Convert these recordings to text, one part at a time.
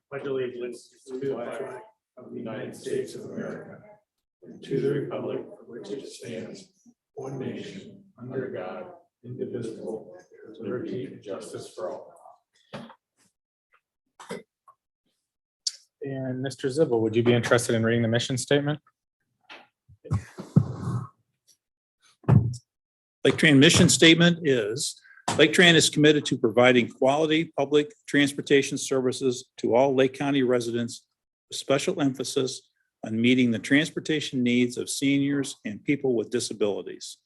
pledge allegiance to the flag of the United States of America and to the republic for which it stands, one nation, under God, indivisible, with liberty and justice for all. And Mr. Zibble, would you be interested in reading the mission statement? Laketran mission statement is, Laketran is committed to providing quality public transportation services to all Lake County residents, with special emphasis on meeting the transportation needs of seniors and people with disabilities.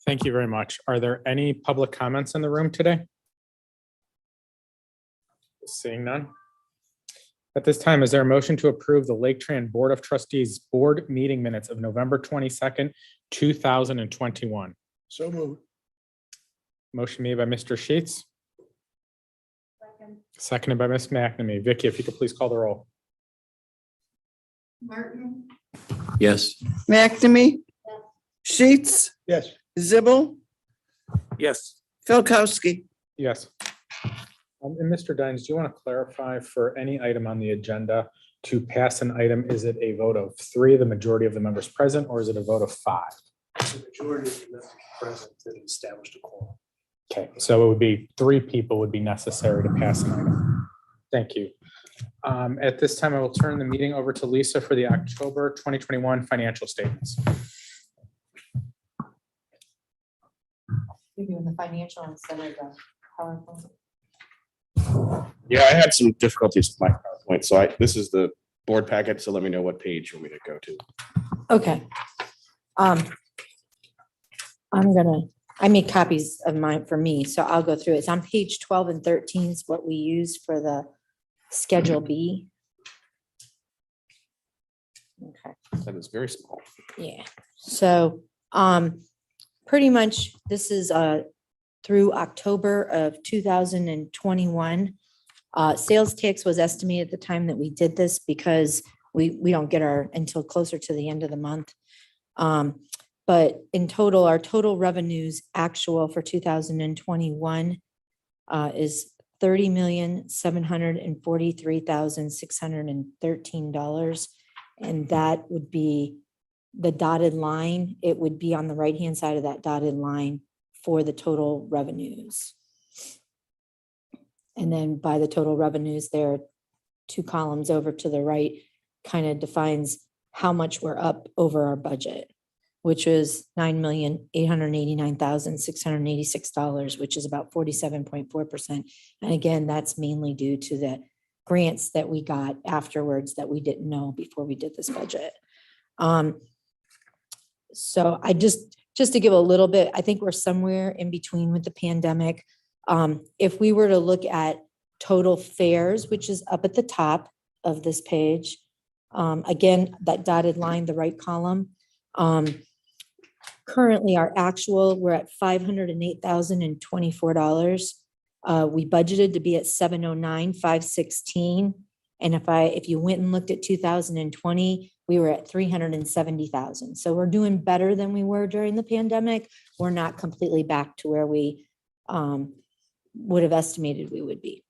Thank you very much. Are there any public comments in the room today? Seeing none. At this time, is there a motion to approve the Laketran Board of Trustees Board meeting minutes of November 22nd, 2021? So moved. Motion made by Mr. Sheets. Seconded by Ms. McNamee. Vicky, if you could please call the roll. Martin, Yes. McNamee, Sheets, Yes. Zibble, Yes. Filkowski. Yes. And Mr. Dines, do you want to clarify for any item on the agenda to pass an item, is it a vote of 3, the majority of the members present, or is it a vote of 5? The majority of the members present that established a quorum. Okay, so it would be 3 people would be necessary to pass an item. Thank you. At this time, I will turn the meeting over to Lisa for the October 2021 financial statements. You're doing the financial instead of the PowerPoint. Yeah, I had some difficulties with my PowerPoint, so this is the board packet, so let me know what page you want me to go to. Okay. I made copies of mine for me, so I'll go through it. It's on page 12 and 13 is what we use for the Schedule B. Okay. That is very small. Yeah, so pretty much this is through October of 2021. Sales tax was estimated at the time that we did this because we don't get our until closer to the end of the month. But in total, our total revenues actual for 2021 is $30,743,613. And that would be the dotted line. It would be on the right-hand side of that dotted line for the total revenues. And then by the total revenues, there are 2 columns over to the right, kind of defines how much we're up over our budget, which is $9,889,686, which is about 47.4%. And again, that's mainly due to the grants that we got afterwards that we didn't know before we did this budget. So I just to give a little bit, I think we're somewhere in between with the pandemic. If we were to look at total fares, which is up at the top of this page, again, that dotted line, the right column, currently our actual, we're at $508,024. We budgeted to be at $709,516. And if you went and looked at 2020, we were at $370,000. So we're doing better than we were during the pandemic. We're not completely back to where we would have estimated we would be.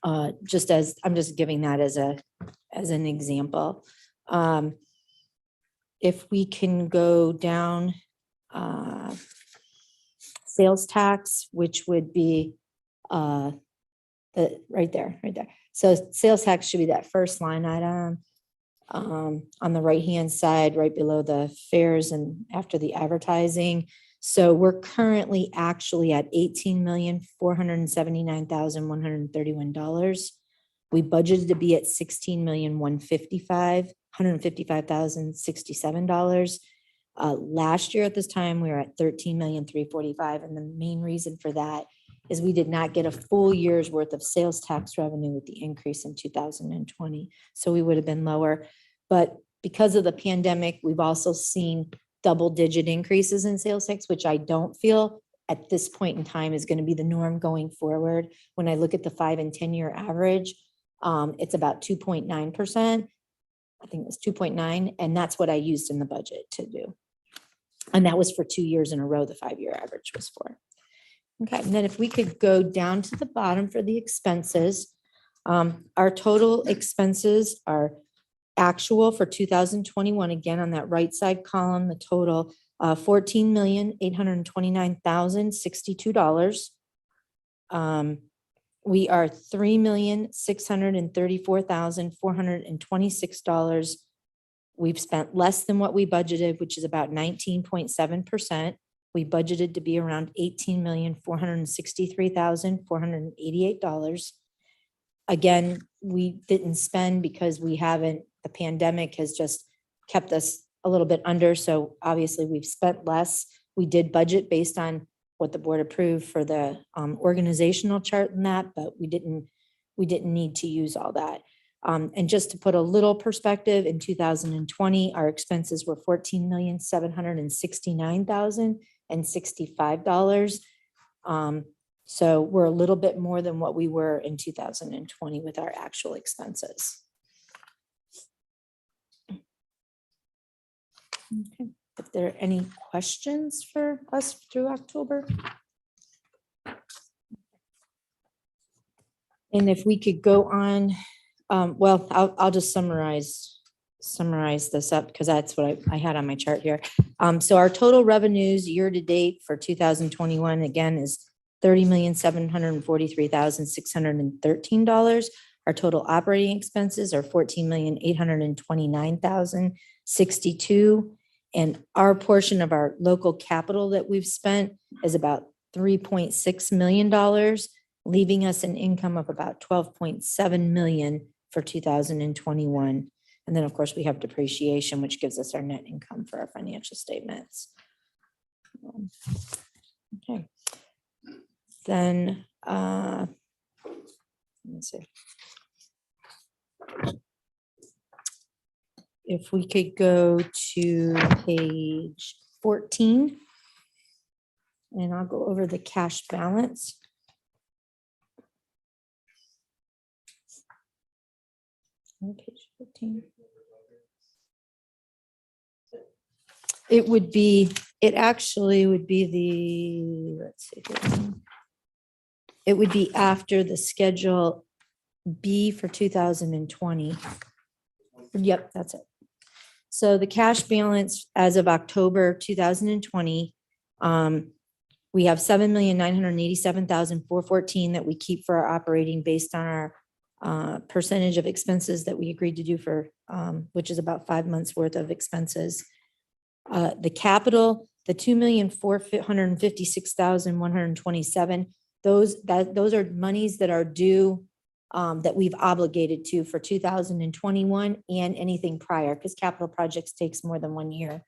I'm just giving that as an example. If we can go down, sales tax, which would be right there. So sales tax should be that first line item on the right-hand side, right below the fares and after the advertising. So we're currently actually at $18,479,131. We budgeted to be at $16,155,067. Last year at this time, we were at $13,345,000. And the main reason for that is we did not get a full year's worth of sales tax revenue with the increase in 2020. So we would have been lower. But because of the pandemic, we've also seen double-digit increases in sales tax, which I don't feel at this point in time is going to be the norm going forward. When I look at the 5 and 10-year average, it's about 2.9%. I think it was 2.9, and that's what I used in the budget to do. And that was for 2 years in a row, the 5-year average was for. Okay, and then if we could go down to the bottom for the expenses, Our total expenses are actual for 2021, again, on that right side column, the total, $14,829,062. We are $3,634,426. We've spent less than what we budgeted, which is about 19.7%. We budgeted to be around $18,463,488. Again, we didn't spend because the pandemic has just kept us a little bit under. So obviously we've spent less. We did budget based on what the board approved for the organizational chart and that, but we didn't need to use all that. And just to put a little perspective, in 2020, our expenses were $14,769,065. So we're a little bit more than what we were in 2020 with our actual expenses. Okay. If there are any questions for us through October? And if we could go on, well, I'll just summarize this up because that's what I had on my chart here. So our total revenues year to date for 2021, again, is $30,743,613. Our total operating expenses are $14,829,062. And our portion of our local capital that we've spent is about $3.6 million, leaving us an income of about $12.7 million for 2021. And then, of course, we have depreciation, which gives us our net income for our financial statements. Okay. Then, let me see. If we could go to page 14, and I'll go over the cash balance. On page 14. It actually would be the, let's see here. It would be after the Schedule B for 2020. Yep, that's it. So the cash balance as of October 2020, we have $7,987,414 that we keep for our operating based on our percentage of expenses that we agreed to do for, which is about 5 months worth of expenses. The capital, the $2,456,127, those are monies that are due, that we've obligated to for 2021 and anything prior, because capital projects takes more than 1 year.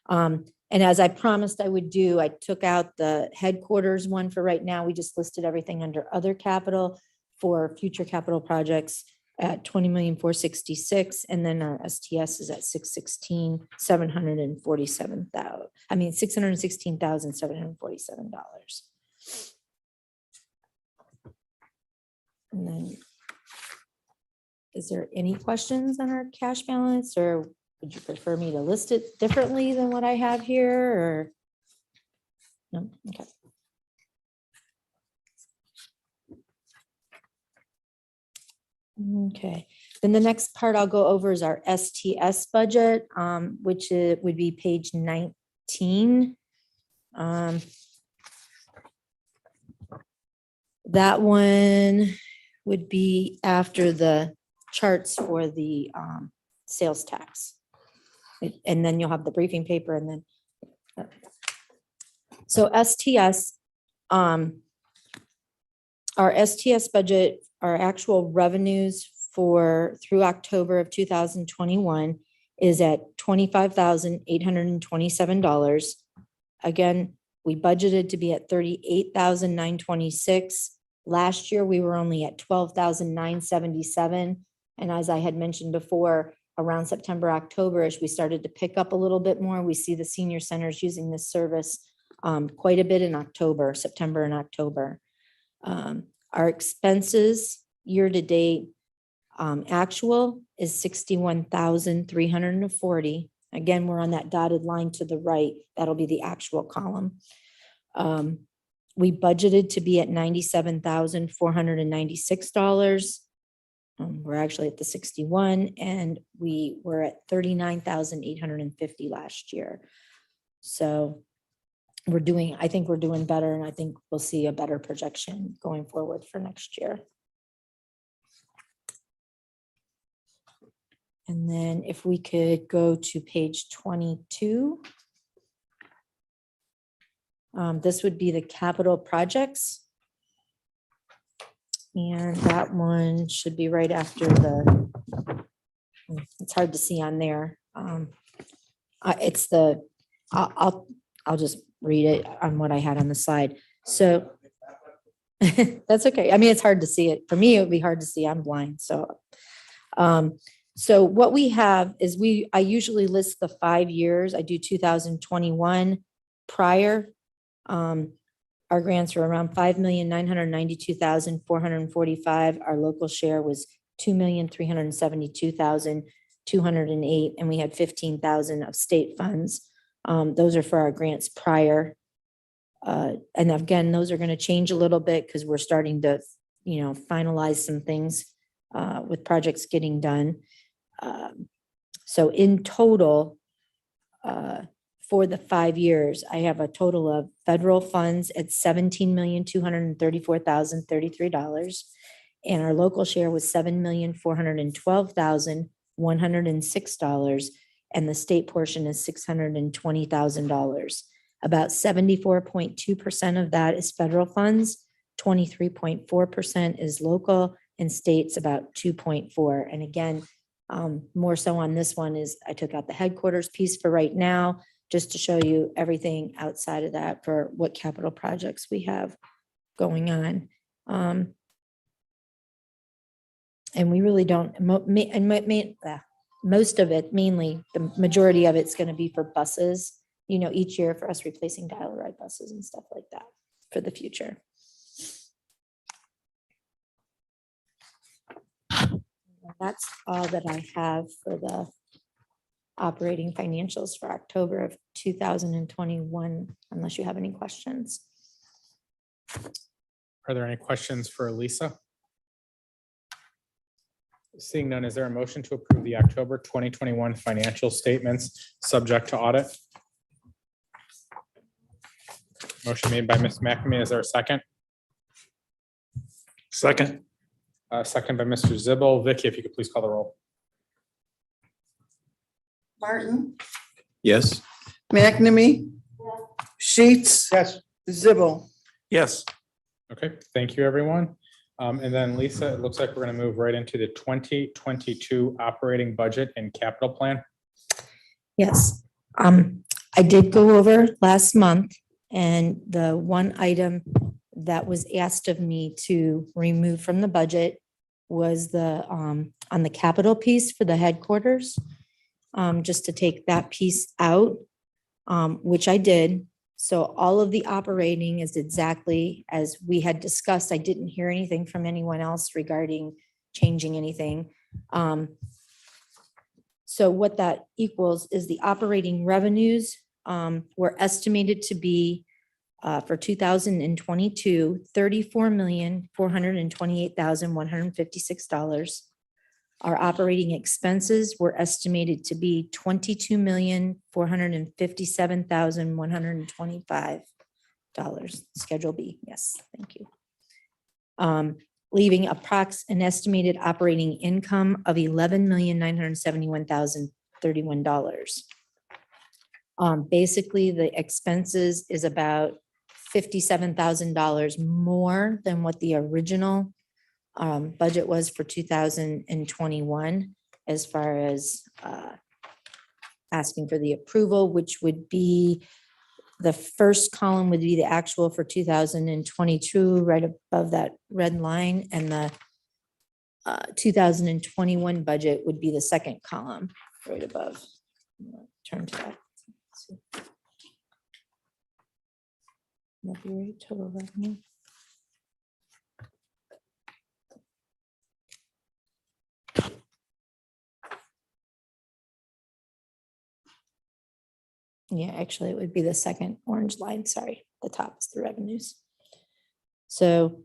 And as I promised I would do, I took out the headquarters one for right now. We just listed everything under other capital for future capital projects at $20,466,000, and then our STS is at $616,747. And then, is there any questions on our cash balance, or would you prefer me to list it differently than what I have here, or? No, okay. Okay, then the next part I'll go over is our STS budget, which would be page 19. That one would be after the charts for the sales tax. And then you'll have the briefing paper and then. So STS, our STS budget, our actual revenues through October of 2021 is at $25,827. Again, we budgeted to be at $38,926. Last year, we were only at $12,977. And as I had mentioned before, around September, October-ish, we started to pick up a little bit more. We see the senior centers using this service quite a bit in September and October. Our expenses year-to-date actual is $61,340. Again, we're on that dotted line to the right. That'll be the actual column. We budgeted to be at $97,496. We're actually at the 61 and we were at 39,850 last year. So I think we're doing better, and I think we'll see a better projection going forward for next year. And then if we could go to page 22. This would be the capital projects. And that one should be right after it's hard to see on there. I'll just read it on what I had on the slide. So that's okay. I mean, it's hard to see it. For me, it would be hard to see. I'm blind. So what we have is I usually list the 5 years. I do 2021 prior. Our grants were around 5,992,445. Our local share was 2,372,208, and we had 15,000 of state funds. Those are for our grants prior. And again, those are going to change a little bit because we're starting to, finalize some things with projects getting done. So in total, for the 5 years, I have a total of federal funds at $17,234,033. And our local share was $7,412,106. And the state portion is $620,000. About 74.2% of that is federal funds, 23.4% is local, and state's about 2.4%. And again, more so on this one is I took out the headquarters piece for right now, just to show you everything outside of that for what capital projects we have going on. And we really don't, most of it, mainly the majority of it's going to be for buses, each year for us replacing dial-a-ride buses and stuff like that for the future. And that's all that I have for the operating financials for October of 2021, unless you have any questions. Are there any questions for Lisa? Seeing none, is there a motion to approve the October 2021 financial statements subject to audit? Motion made by Ms. McNamee. Is there a second? Second. Second by Mr. Zibble. Vicky, if you could please call the roll. Martin, Yes. McNamee, Sheets, Yes. Zibble. Yes. Okay, thank you, everyone. And then Lisa, it looks like we're going to move right into the 2022 operating budget and capital plan. Yes, I did go over last month, and the one item that was asked of me to remove from the budget was the on the capital piece for the headquarters, just to take that piece out, which I did. So all of the operating is exactly as we had discussed. I didn't hear anything from anyone else regarding changing anything. So what that equals is the operating revenues were estimated to be for 2022, $34,428,156. Our operating expenses were estimated to be $22,457,125. Schedule B, yes, thank you. Leaving an estimated operating income of $11,971,031. Basically, the expenses is about $57,000 more than what the original budget was for 2021, as far as asking for the approval, which would be the first column would be the actual for 2022, right above that red line, and the 2021 budget would be the second column right above. Turn to that. February total revenue. Yeah, actually, it would be the second orange line. Sorry, the top is the revenues. So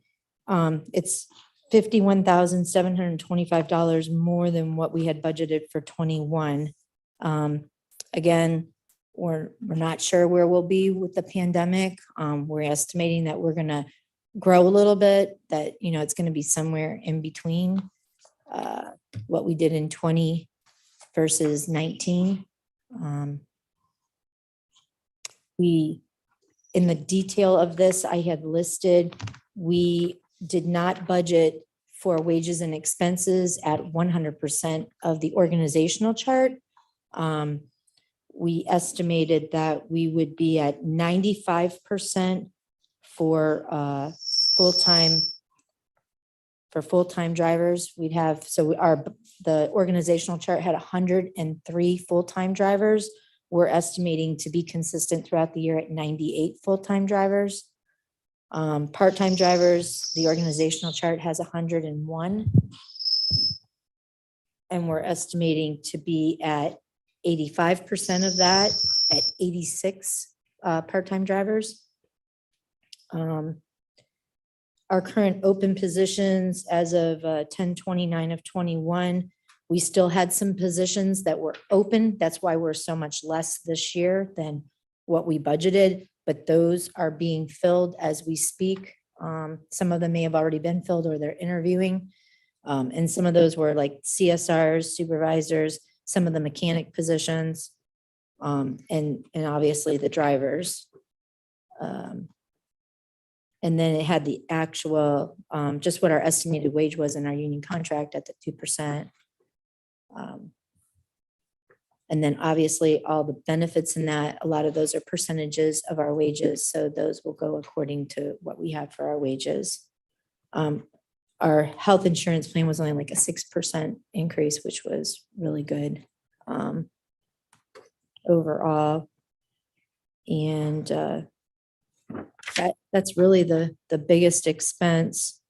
it's $51,725 more than what we had budgeted for 21. Again, we're not sure where we'll be with the pandemic. We're estimating that we're gonna grow a little bit, that, you know, it's gonna be somewhere in between what we did in 20 versus 19. In the detail of this, I had listed, we did not budget for wages and expenses at 100% of the organizational chart. We estimated that we would be at 95% for full-time drivers. We'd have, the organizational chart had 103 full-time drivers. We're estimating to be consistent throughout the year at 98 full-time drivers. Part-time drivers, the organizational chart has 101. And we're estimating to be at 85% of that at 86 part-time drivers. Our current open positions as of 10/29 of 21, we still had some positions that were open. That's why we're so much less this year than what we budgeted, but those are being filled as we speak. Some of them may have already been filled or they're interviewing. And some of those were like CSRs, supervisors, some of the mechanic positions, and obviously the drivers. And then it had the actual, just what our estimated wage was in our union contract at the 2%. And then obviously all the benefits in that, a lot of those are percentages of our wages. So those will go according to what we have for our wages. Our health insurance plan was only like a 6% increase, which was really good overall. And that's really the biggest expense.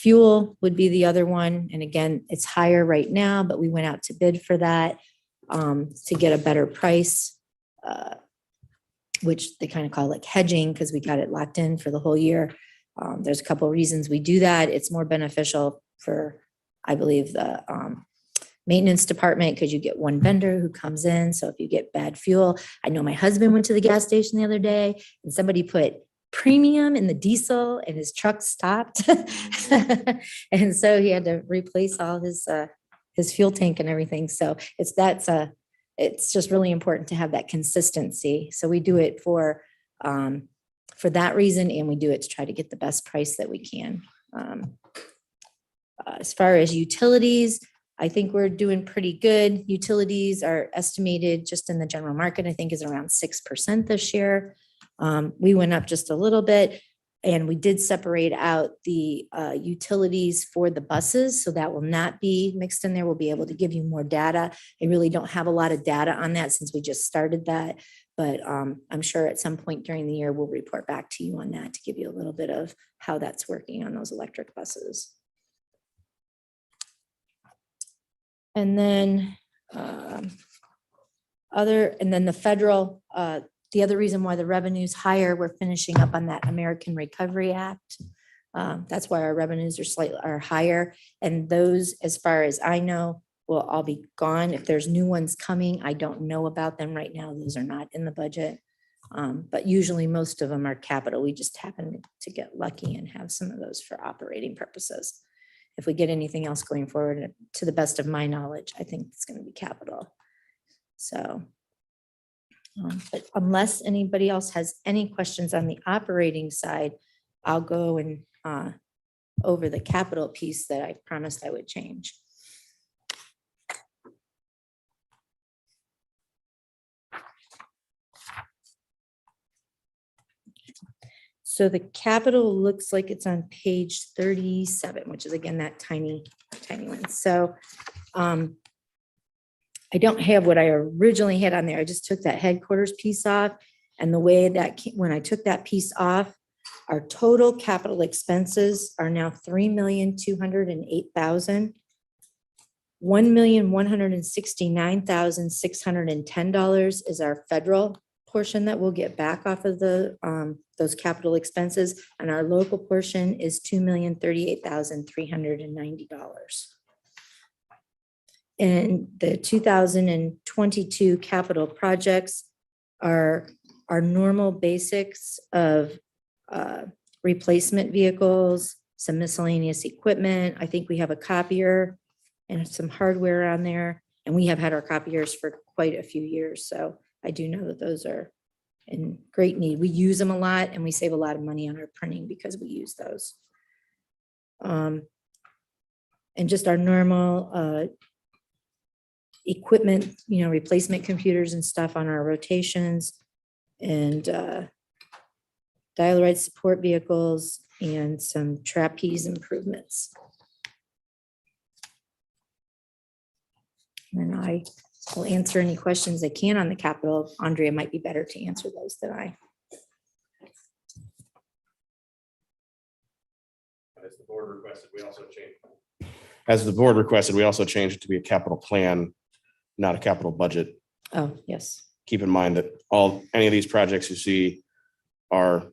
Fuel would be the other one. And again, it's higher right now, but we went out to bid for that to get a better price, which they kind of call like hedging because we got it locked in for the whole year. There's a couple of reasons we do that. It's more beneficial for, I believe, the maintenance department because you get one vendor who comes in. So if you get bad fuel, I know my husband went to the gas station the other day and somebody put premium in the diesel and his truck stopped. And so he had to replace all his fuel tank and everything. So it's just really important to have that consistency. So we do it for that reason, and we do it to try to get the best price that we can. As far as utilities, I think we're doing pretty good. Utilities are estimated just in the general market, I think is around 6% this year. We went up just a little bit, and we did separate out the utilities for the buses. So that will not be mixed in there. We'll be able to give you more data. I really don't have a lot of data on that since we just started that. But I'm sure at some point during the year, we'll report back to you on that to give you a little bit of how that's working on those electric buses. And then the federal, the other reason why the revenue's higher, we're finishing up on that American Recovery Act. That's why our revenues are higher. And those, as far as I know, will all be gone. If there's new ones coming, I don't know about them right now. Those are not in the budget. But usually most of them are capital. We just happen to get lucky and have some of those for operating purposes. If we get anything else going forward, to the best of my knowledge, I think it's going to be capital. So, but unless anybody else has any questions on the operating side, I'll go and over the capital piece that I promised I would change. So the capital looks like it's on page 37, which is again, that tiny one. So I don't have what I originally had on there. I just took that headquarters piece off, and the way that when I took that piece off, our total capital expenses are now $3,208,000. $1,169,610 is our federal portion that we'll get back off of the those capital expenses, and our local portion is $2,038,390. And the 2022 capital projects are our normal basics of replacement vehicles, some miscellaneous equipment. I think we have a copier and some hardware on there, and we have had our copiers for quite a few years. So I do know that those are in great need. We use them a lot and we save a lot of money on our printing because we use those. And just our normal equipment, replacement computers and stuff on our rotations, and dial-a-ride support vehicles, and some trapeze improvements. And I will answer any questions I can on the capital. Andrea might be better to answer those than I. As the board requested, we also changed. As the board requested, we also changed it to be a capital plan, not a capital budget. Oh, yes. Keep in mind that any of these projects you see are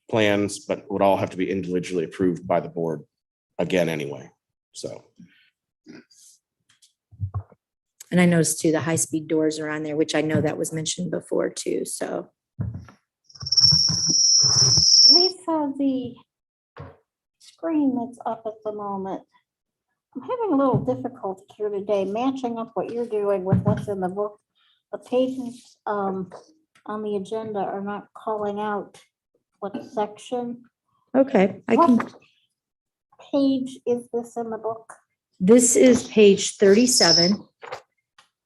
plans, but would all have to be individually approved by the board again anyway. So. And I noticed too, the high-speed doors are on there, which I know that was mentioned before too, so. Lisa, the screen that's up at the moment, I'm having a little difficulty here today matching up what you're doing with what's in the book. The pages on the agenda are not calling out what section. Okay, I can, What page is this in the book? this is page 37.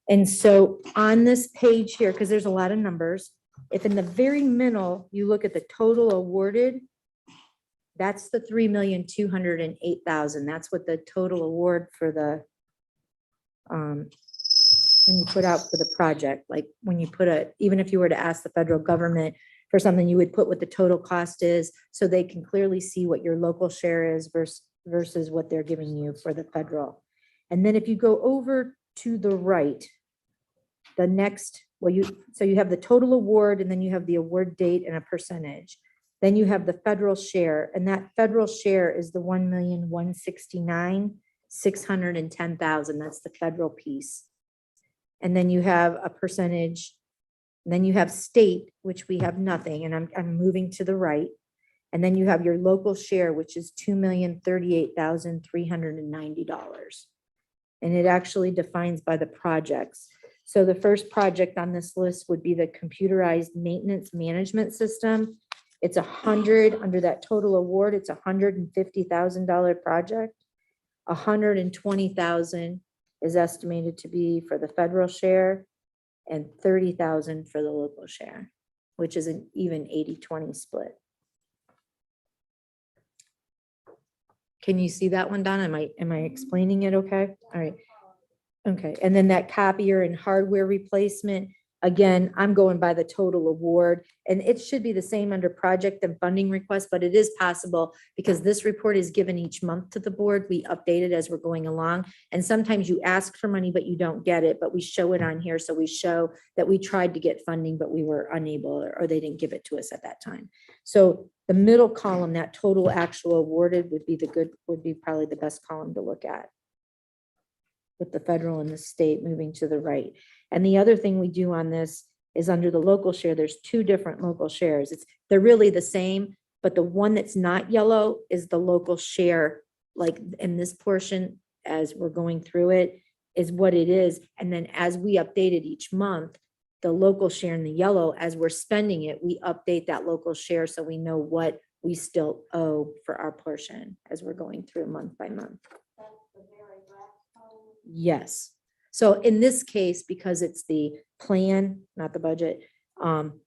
And so on this page here, because there's a lot of numbers, if in the very middle, you look at the total awarded, that's the 3,208,000. That's what the total award for the, when you put out for the project, like when you put even if you were to ask the federal government for something, you would put what the total cost is so they can clearly see what your local share is versus what they're giving you for the federal. And then if you go over to the right, the next, so you have the total award, and then you have the award date and a percentage. Then you have the federal share, and that federal share is the 1,169,610,000. That's the federal piece. And then you have a percentage, and then you have state, which we have nothing, and I'm moving to the right. And then you have your local share, which is $2,038,390. And it actually defines by the projects. So the first project on this list would be the computerized maintenance management system. It's 100 under that total award. It's $150,000 project. 120,000 is estimated to be for the federal share, and 30,000 for the local share, which is an even 80-20 split. Can you see that one, Donna? Am I explaining it okay? All right. Okay, and then that copier and hardware replacement, again, I'm going by the total award, and it should be the same under project and funding request, but it is possible because this report is given each month to the board. We update it as we're going along, and sometimes you ask for money, but you don't get it, but we show it on here. So we show that we tried to get funding, but we were unable, or they didn't give it to us at that time. So the middle column, that total actual awarded would be probably the best column to look at, with the federal and the state moving to the right. And the other thing we do on this is under the local share, there's two different local shares. They're really the same, but the one that's not yellow is the local share, like in this portion, as we're going through it, is what it is. And then as we update it each month, the local share in the yellow, as we're spending it, we update that local share so we know what we still owe for our portion as we're going through month by month. Yes. So in this case, because it's the plan, not the budget,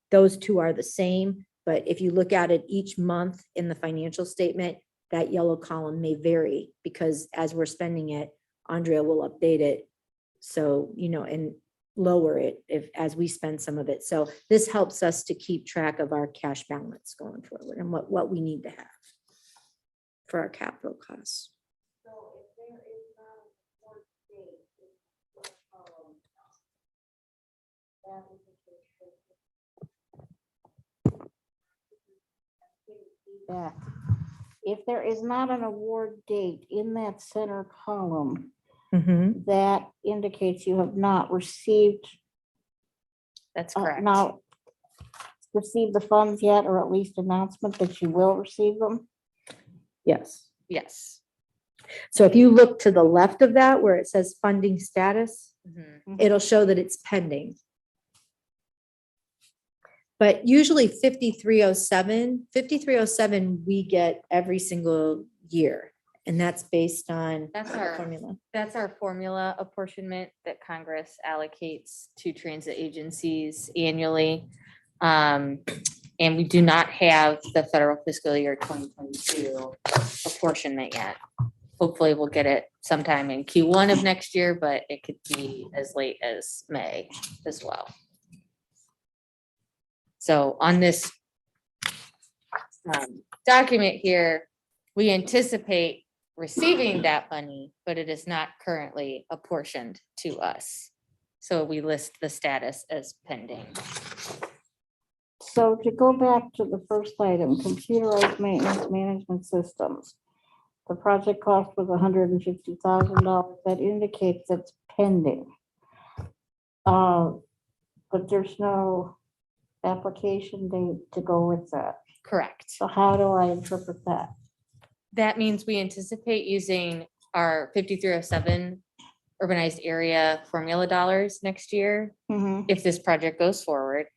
those two are the same. But if you look at it each month in the financial statement, that yellow column may vary because as we're spending it, Andrea will update it. So, and lower it as we spend some of it. So this helps us to keep track of our cash balance going forward and what we need to have for our capital costs. back. If there is not an award date in that center column, Mhm. that indicates you have not received, That's correct. not received the funds yet, or at least announcement that you will receive them. Yes. Yes. So if you look to the left of that where it says funding status, Mhm. it'll show that it's pending. But usually 5307, we get every single year. And that's based on That's the our, formula. that's our formula apportionment that Congress allocates to transit agencies annually. And we do not have the federal fiscal year 2022 apportionment yet. Hopefully we'll get it sometime in Q1 of next year, but it could be as late as May as well. So on this document here, we anticipate receiving that money, but it is not currently apportioned to us. So we list the status as pending. So to go back to the first item, computerized maintenance management systems. The project cost was $150,000. That indicates it's pending. But there's no application date to go with that. Correct. So how do I interpret that? That means we anticipate using our 5307 urbanized area formula dollars next year, if this project goes forward,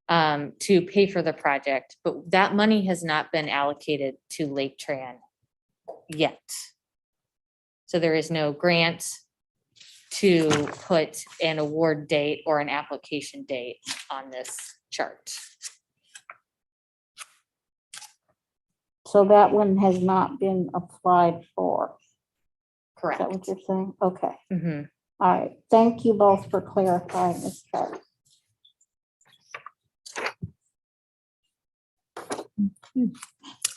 to pay for the project. But that money has not been allocated to Laketran yet. So there is no grant to put an award date or an application date on this chart. So that one has not been applied for. Is Correct. that what you're saying? Okay. Mhm. All right. Thank you both for clarifying this chart.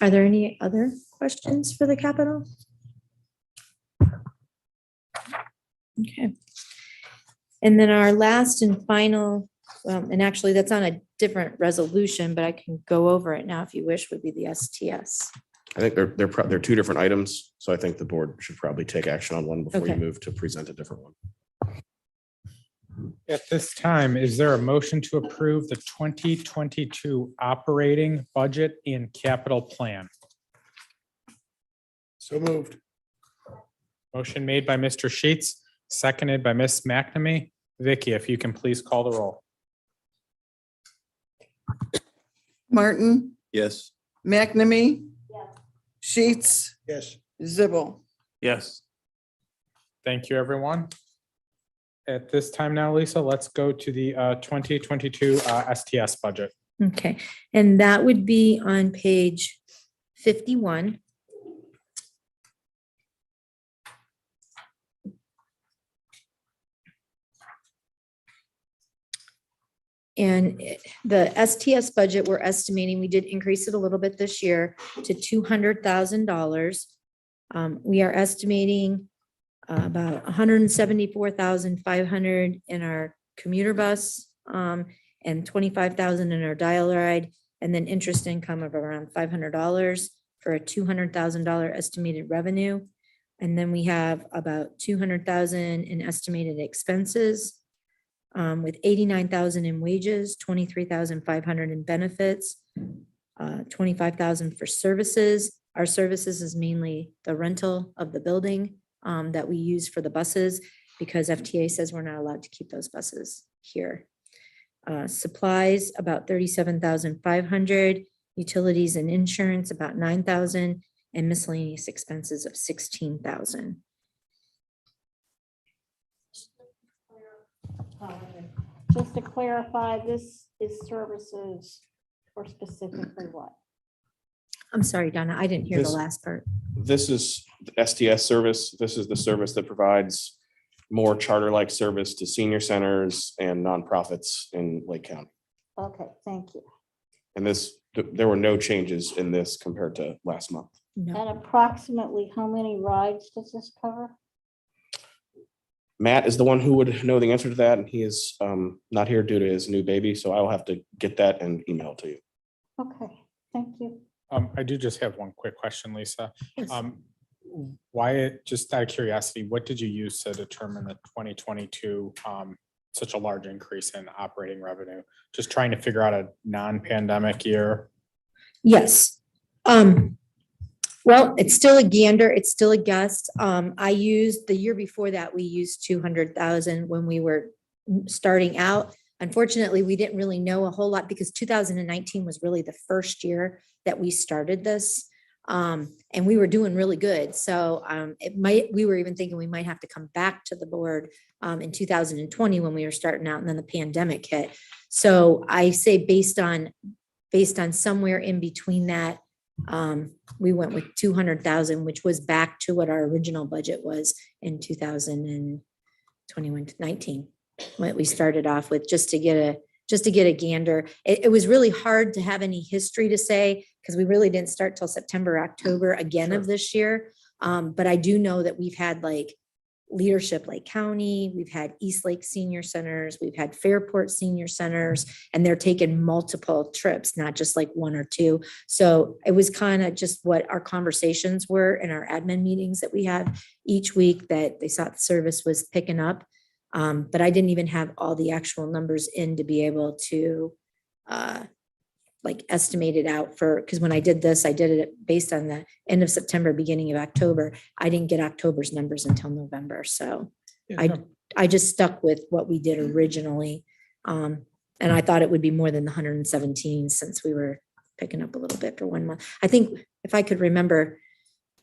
Are there any other questions for the capital? Okay. And then our last and final, and actually that's on a different resolution, but I can go over it now if you wish, would be the STS. I think they're two different items, so I think the board should probably take action on one before you Okay. move to present a different one. At this time, is there a motion to approve the 2022 operating budget and capital plan? So moved. Motion made by Mr. Sheets, seconded by Ms. McNamee. Vicky, if you can please call the roll. Martin, Yes. McNamee. Sheets, Yes. Zibble. Yes. Thank you, everyone. At this time now, Lisa, let's go to the 2022 STS budget. Okay, and that would be on page 51. And the STS budget, we're estimating, we did increase it a little bit this year to $200,000. We are estimating about 174,500 in our commuter bus, and 25,000 in our dial ride, and then interest income of around $500 for a $200,000 estimated revenue. And then we have about 200,000 in estimated expenses, with 89,000 in wages, 23,500 in benefits, 25,000 for services. Our services is mainly the rental of the building that we use for the buses, because FTA says we're not allowed to keep those buses here. Supplies, about 37,500, utilities and insurance, about 9,000, and miscellaneous expenses of 16,000. Just to clarify, this is services for specifically what? I'm sorry, Donna, I didn't hear the This- last part. This is the STS service. This is the service that provides more charter-like service to senior centers and nonprofits in Lake County. Okay, thank you. And there were no changes in this compared to last month. No. And approximately how many rides does this cover? Matt is the one who would know the answer to that, and he is not here due to his new baby, so I will have to get that and email to you. Okay, thank you. I do just have one quick question, Lisa. Yes. Why, just out of curiosity, what did you use to determine the 2022, such a large increase in operating revenue? Just trying to figure out a non-pandemic year. Yes. Well, it's still a gander. It's still a guess. I used, the year before that, we used 200,000 when we were starting out. Unfortunately, we didn't really know a whole lot because 2019 was really the first year that we started this. And we were doing really good. So we were even thinking we might have to come back to the board in 2020 when we were starting out, and then the pandemic hit. So I say based on somewhere in between that, we went with 200,000, which was back to what our original budget was in 2019, what we started off with, just to get a gander. It was really hard to have any history to say, because we really didn't start till September, October again of this year. But I do know that we've had like Leadership Lake County, we've had East Lake Senior Centers, we've had Fairport Senior Centers, and they're taking multiple trips, not just like one or two. So it was kind of just what our conversations were in our admin meetings that we had each week, that they thought the service was picking up. But I didn't even have all the actual numbers in to be able to like estimate it out because when I did this, I did it based on the end of September, beginning of October. I didn't get October's numbers until November. So I just stuck with what we did originally. And I thought it would be more than the 117 since we were picking up a little bit for 1 month. I think if I could remember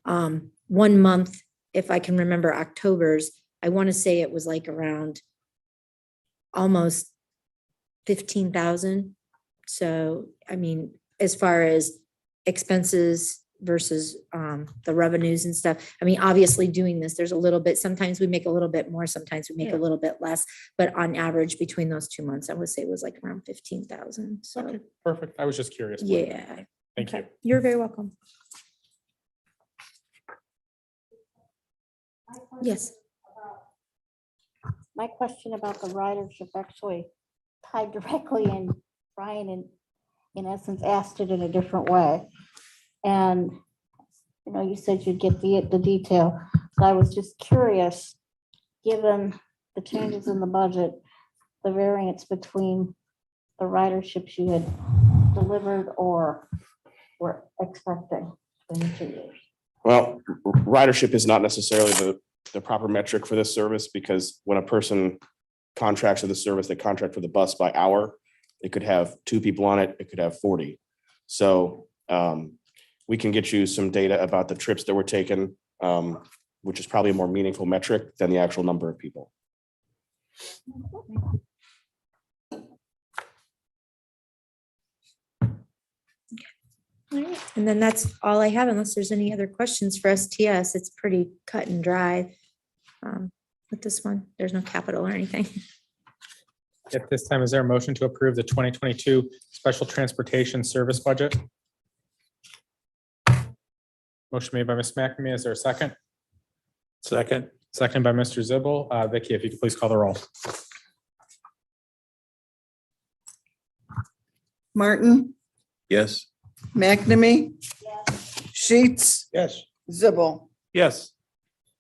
1 month, if I can remember October's, I want to say it was like around almost 15,000. So, I mean, as far as expenses versus the revenues and stuff, I mean, obviously doing this, there's a little bit, sometimes we make a little bit more, sometimes we make a little bit less, but on average between those 2 months, I would say it was like around 15,000. So, Okay, perfect. I was just curious. yeah. Thank you. You're very welcome. Yes. My question about the ridership actually tied directly in. Brian, in essence, asked it in a different way. And, you know, you said you'd get the detail. So I was just curious, given the changes in the budget, the variance between the riderships you had delivered or were expecting in the 2 years. Well, ridership is not necessarily the proper metric for this service, because when a person contracts with the service, they contract for the bus by hour. It could have 2 people on it. It could have 40. So we can get you some data about the trips that were taken, which is probably a more meaningful metric than the actual number of people. And then that's all I have, unless there's any other questions for STS. It's pretty cut and dry with this one. There's no capital or anything. At this time, is there a motion to approve the 2022 Special Transportation Service Budget? Motion made by Ms. McNamee. Is there a second? Second. Second by Mr. Zibble. Vicky, if you could please call the roll. Martin, Yes. McNamee, Sheets, Yes. Zibble. Yes.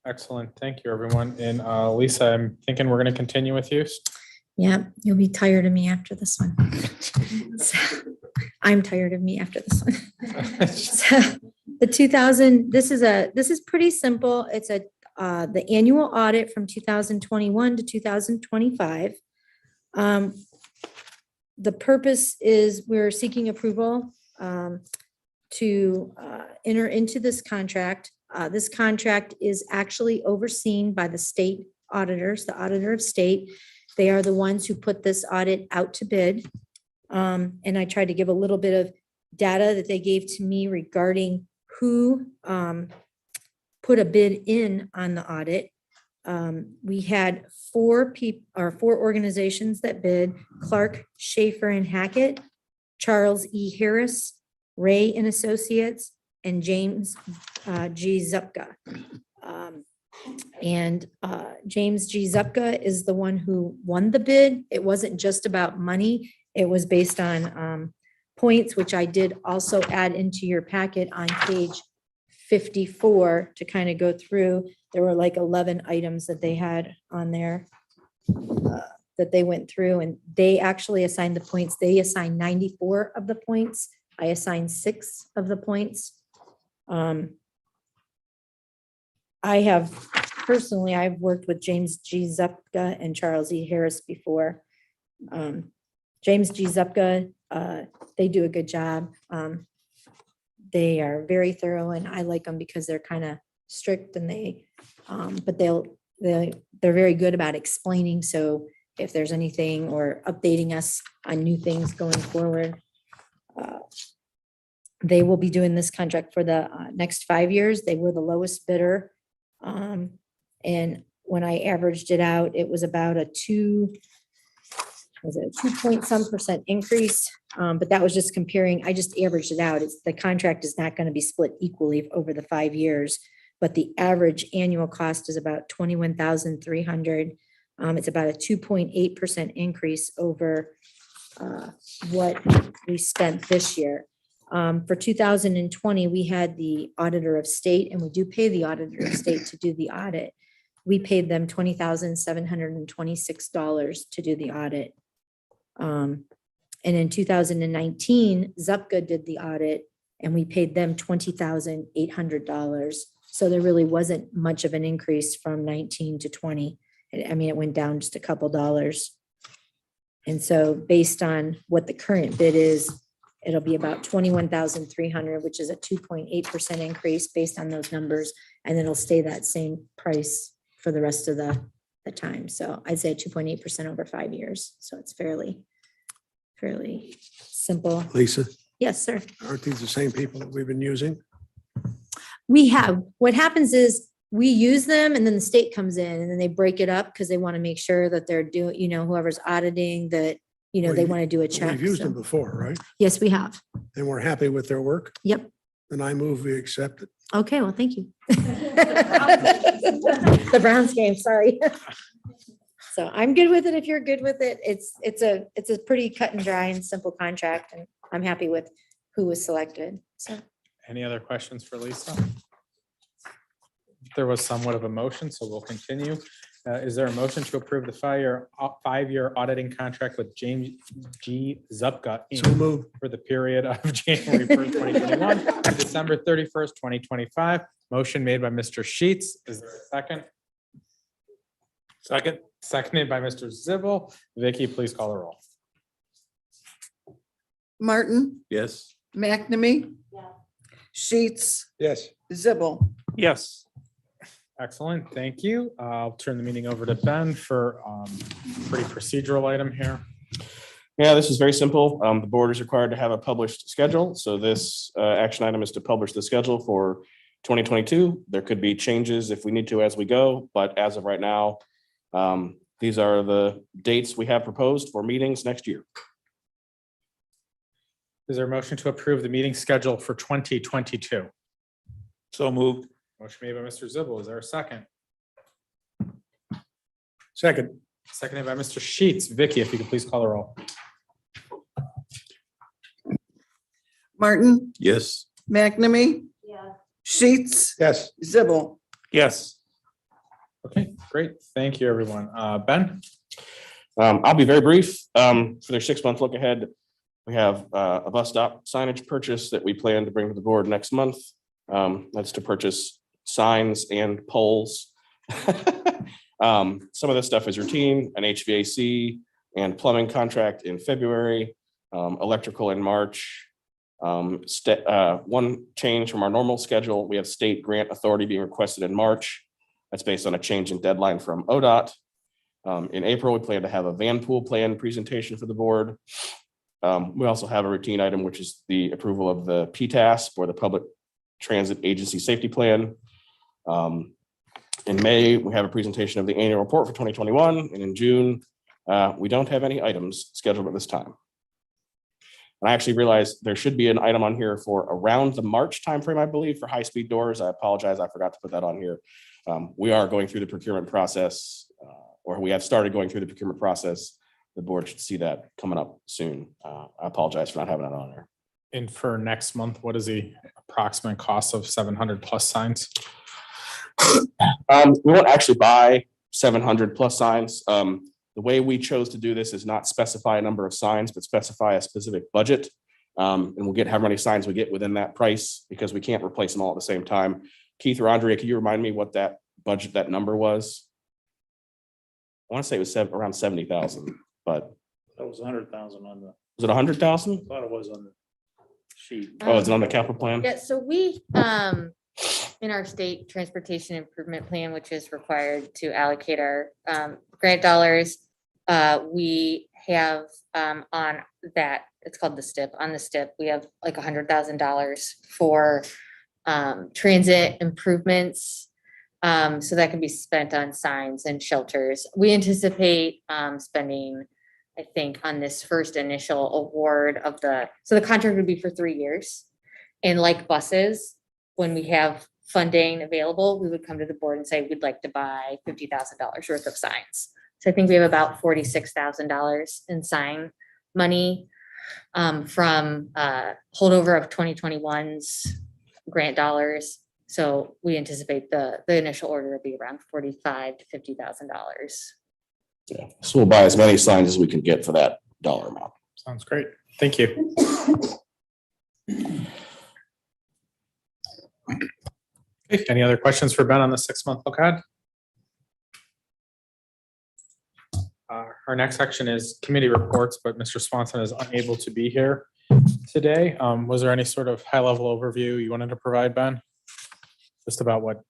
Excellent. Thank you, everyone. And Lisa, I'm thinking we're going to continue with you. Yeah, you'll be tired of me after this one. So, I'm tired of me after this one. So, the 2000, this is pretty simple. It's the annual audit from 2021 to 2025. The purpose is we're seeking approval to enter into this contract. This contract is actually overseen by the state auditors, the auditor of state. They are the ones who put this audit out to bid. And I tried to give a little bit of data that they gave to me regarding who put a bid in on the audit. We had 4 organizations that bid: Clark, Schaefer and Hackett, Charles E. Harris, Ray and Associates, and James G. Zupka. James G. Zupka is the one who won the bid. It wasn't just about money. It was based on points, which I did also add into your packet on page 54 to kind of go through. There were like 11 items that they had on there that they went through, and they actually assigned the points. They assigned 94 of the points. I assigned 6 of the points. I have personally, I've worked with James G. Zupka and Charles E. Harris before. James G. Zupka, they do a good job. They are very thorough, and I like them because they're kind of strict, and but they're very good about explaining. So if there's anything or updating us on new things going forward, they will be doing this contract for the next 5 years. They were the lowest bidder. And when I averaged it out, it was about a 2 point some percent increase. But that was just comparing, I just averaged it out. The contract is not going to be split equally over the 5 years, but the average annual cost is about $21,300. It's about a 2.8% increase over what we spent this year. For 2020, we had the auditor of state, and we do pay the auditor of state to do the audit. We paid them $20,726 to do the audit. And in 2019, Zupka did the audit, and we paid them $20,800. So there really wasn't much of an increase from 19 to 20. I mean, it went down just a couple dollars. And so based on what the current bid is, it'll be about 21,300, which is a 2.8% increase based on those numbers. And it'll stay that same price for the rest of the time. So I'd say 2.8% over 5 years. So it's fairly simple. Lisa, Yes, sir. aren't these the same people that we've been using? We have, what happens is we use them, and then the state comes in and then they break it up because they want to make sure that they're doing, whoever's auditing that, Well, they want to do a check. We've used so- them before, right? Yes, we have. And we're happy with their work, Yep. and I move we accept it. Okay, well, thank you. The Browns game, sorry. So I'm good with it if you're good with it. It's a pretty cut and dry and simple contract, and I'm happy with who was selected. So Any other questions for Lisa? There was somewhat of a motion, so we'll continue. Is there a motion to approve the 5-year auditing contract with James G. Zupka So Inc. move. for the period of January 1st, 2021 to December 31st, 2025? Motion made by Mr. Sheets. Is there a second? Second. Seconded by Mr. Zibble. Vicky, please call the roll. Martin, Yes. McNamee. Sheets, Yes. Zibble. Yes. Excellent, thank you. I'll turn the meeting over to Ben for pretty procedural item here. Yeah, this is very simple. The board is required to have a published schedule. So this action item is to publish the schedule for 2022. There could be changes if we need to as we go, but as of right now, these are the dates we have proposed for meetings next year. Is there a motion to approve the meeting schedule for 2022? So moved. Motion made by Mr. Zibble. Is there a second? Second. Seconded by Mr. Sheets. Vicky, if you could please call the roll. Martin, Yes. McNamee. Sheets, Yes. Zibble. Yes. Okay, great. Thank you, everyone. Ben? I'll be very brief. For their 6-month look ahead, we have a bus stop signage purchase that we plan to bring to the board next month. That's to purchase signs and poles. Some of this stuff is routine, an HVAC and plumbing contract in February, electrical in March. One change from our normal schedule, we have state grant authority being requested in March. That's based on a change in deadline from ODOT. In April, we plan to have a van pool plan presentation for the board. We also have a routine item, which is the approval of the PTAS for the Public Transit Agency Safety Plan. In May, we have a presentation of the annual report for 2021, and in June, we don't have any items scheduled at this time. And I actually realized there should be an item on here for around the March timeframe, I believe, for high-speed doors. I apologize, I forgot to put that on here. We are going through the procurement process, or we have started going through the procurement process the board should see that coming up soon. I apologize for not having it on there. And for next month, what is the approximate cost of 700 plus signs? We won't actually buy 700 plus signs. The way we chose to do this is not specify a number of signs, but specify a specific budget. And we'll get how many signs we get within that price, because we can't replace them all at the same time. Keith or Andrea, can you remind me what that budget, that number was? I want to say it was around 70,000, but That was 100,000 on the, was it 100,000? thought it was on the sheet. Oh, is it on the capital plan? Yeah, so we, in our state transportation improvement plan, which is required to allocate our grant dollars, we have on that, it's called the STIP, on the STIP, we have like $100,000 for transit improvements. So that can be spent on signs and shelters. We anticipate spending, I think, on this first initial award of so the contract would be for 3 years. And like buses, when we have funding available, we would come to the board and say, we'd like to buy $50,000 worth of signs. So I think we have about $46,000 in sign money from holdover of 2021's grant dollars. So we anticipate the initial order will be around $45,000 to $50,000. Yeah. So we'll buy as many signs as we can get for that dollar amount. Sounds great. Thank you. Okay, any other questions for Ben on the 6-month look ahead? Our next section is committee reports, but Mr. Swanson is unable to be here today. Was there any sort of high-level overview you wanted to provide, Ben? Just about what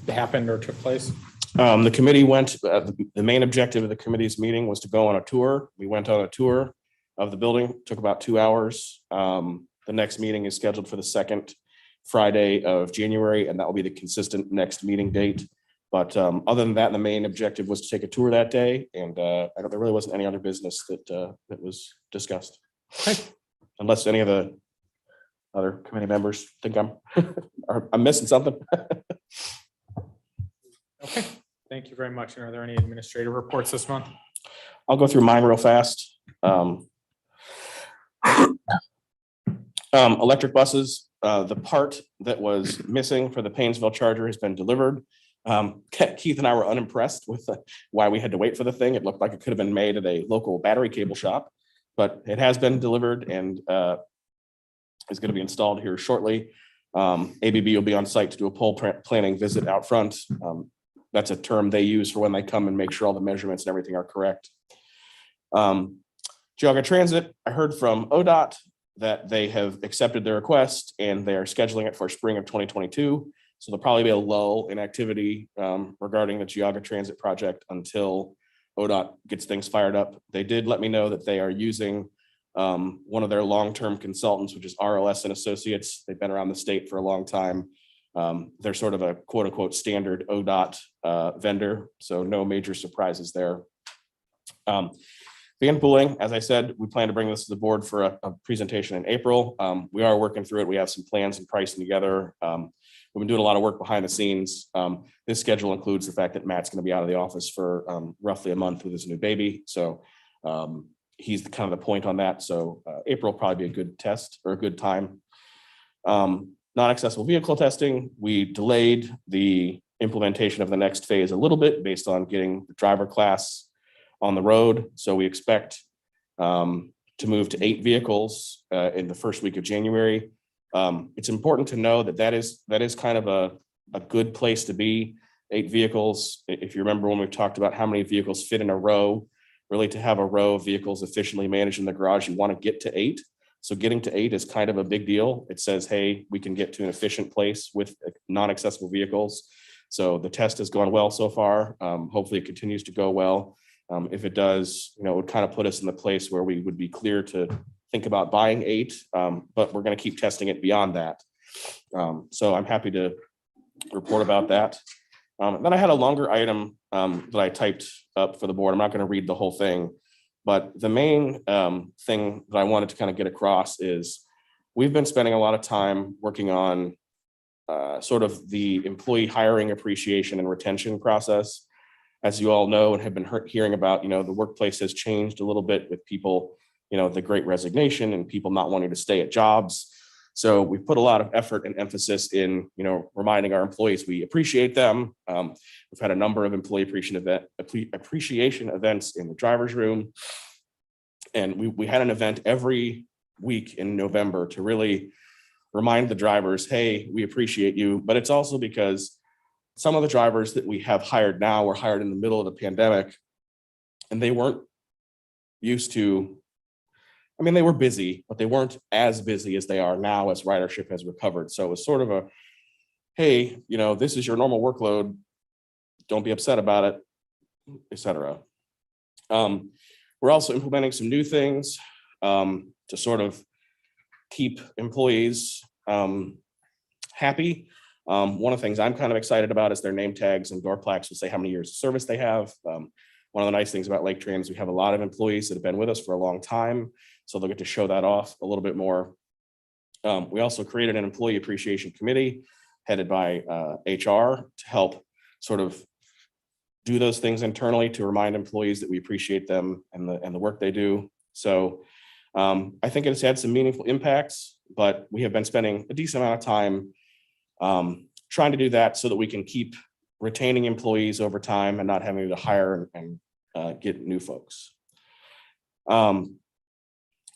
happened or took place? The committee went, the main objective of the committee's meeting was to go on a tour. We went on a tour of the building, took about 2 hours. The next meeting is scheduled for the second Friday of January, and that will be the consistent next meeting date. But other than that, the main objective was to take a tour that day, and there really wasn't any other business that was discussed. Okay. Unless any of the other committee members think I'm missing something. Okay, thank you very much. And are there any administrative reports this month? I'll go through mine real fast. Electric buses, the part that was missing for the Painesville Charger has been delivered. Keith and I were unimpressed with why we had to wait for the thing. It looked like it could have been made at a local battery cable shop, but it has been delivered and is going to be installed here shortly. ABB will be on site to do a pole planning visit out front. That's a term they use for when they come and make sure all the measurements and everything are correct. Geauga Transit, I heard from ODOT that they have accepted their request and they are scheduling it for spring of 2022. So there'll probably be a lull in activity regarding the Geauga Transit project until ODOT gets things fired up. They did let me know that they are using one of their long-term consultants, which is RLS and Associates. They've been around the state for a long time. They're sort of a quote unquote standard ODOT vendor. So no major surprises there. Van pooling, as I said, we plan to bring this to the board for a presentation in April. We are working through it. We have some plans and pricing together. We've been doing a lot of work behind the scenes. This schedule includes the fact that Matt's going to be out of the office for roughly a month with his new baby. So he's kind of the point on that. So April will probably be a good test or a good time. Non-accessible vehicle testing, we delayed the implementation of the next phase a little bit based on getting the driver class on the road. So we expect to move to 8 vehicles in the first week of January. It's important to know that that is kind of a good place to be. 8 vehicles. If you remember when we talked about how many vehicles fit in a row, really to have a row of vehicles efficiently managed in the garage, you want to get to 8. So getting to 8 is kind of a big deal. It says, hey, we can get to an efficient place with non-accessible vehicles. So the test has gone well so far. Hopefully it continues to go well. If it does, it would kind of put us in the place where we would be clear to think about buying 8, but we're going to keep testing it beyond that. So I'm happy to report about that. Then I had a longer item that I typed up for the board. I'm not going to read the whole thing, but the main thing that I wanted to kind of get across is we've been spending a lot of time working on sort of the employee hiring appreciation and retention process. as you all know and have been hearing about, the workplace has changed a little bit with people, the great resignation and people not wanting to stay at jobs. So we put a lot of effort and emphasis in, reminding our employees we appreciate them. We've had a number of employee appreciation events in the driver's room. And we had an event every week in November to really remind the drivers, hey, we appreciate you. But it's also because some of the drivers that we have hired now were hired in the middle of the pandemic, and they weren't used to, they were busy, but they weren't as busy as they are now as ridership has recovered. So it was sort of a, hey, this is your normal workload. Don't be upset about it, etc. We're also implementing some new things to sort of keep employees happy. One of the things I'm kind of excited about is their name tags and door plaques will say how many years of service they have. One of the nice things about Laketran is we have a lot of employees that have been with us for a long time, so they'll get to show that off a little bit more. We also created an employee appreciation committee headed by HR to help sort of do those things internally to remind employees that we appreciate them and the work they do. So I think it's had some meaningful impacts, but we have been spending a decent amount of time trying to do that so that we can keep retaining employees over time and not having to hire and get new folks.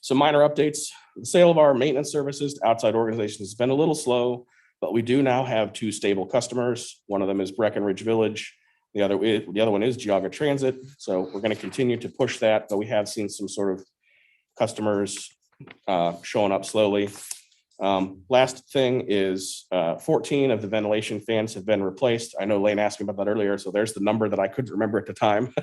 Some minor updates. The sale of our maintenance services to outside organizations has been a little slow, but we do now have 2 stable customers. One of them is Breckenridge Village. The other one is Geauga Transit. So we're going to continue to push that, but we have seen some sort of customers showing up slowly. Last thing is 14 of the ventilation fans have been replaced. I know Lane asked me about that earlier, so there's the number that I couldn't remember at the time.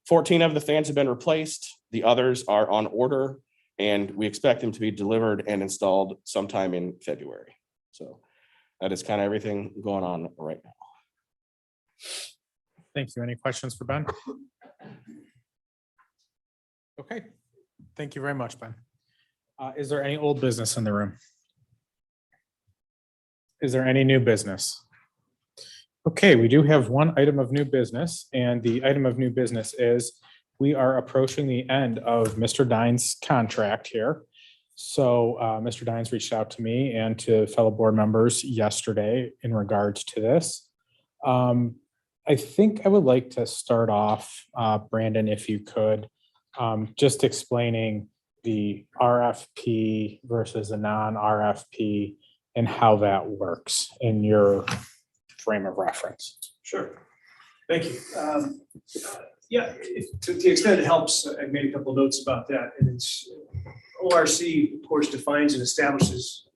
14 of the fans have been replaced. The others are on order, and we expect them to be delivered and installed sometime in February. So that is kind of everything going on right now. Thank you. Any questions for Ben? Okay, thank you very much, Ben. Is there any old business in the room? Is there any new business? Okay, we do have one item of new business, and the item of new business is we are approaching the end of Mr. Dine's contract here. So Mr. Dines reached out to me and to fellow board members yesterday in regards to this. I think I would like to start off, Brandon, if you could, just explaining the RFP versus a non-RFP and how that works in your frame of reference. Sure. Thank you. Yeah, to the extent it helps, I made a couple of notes about that. And it's ORC, of course, defines and establishes.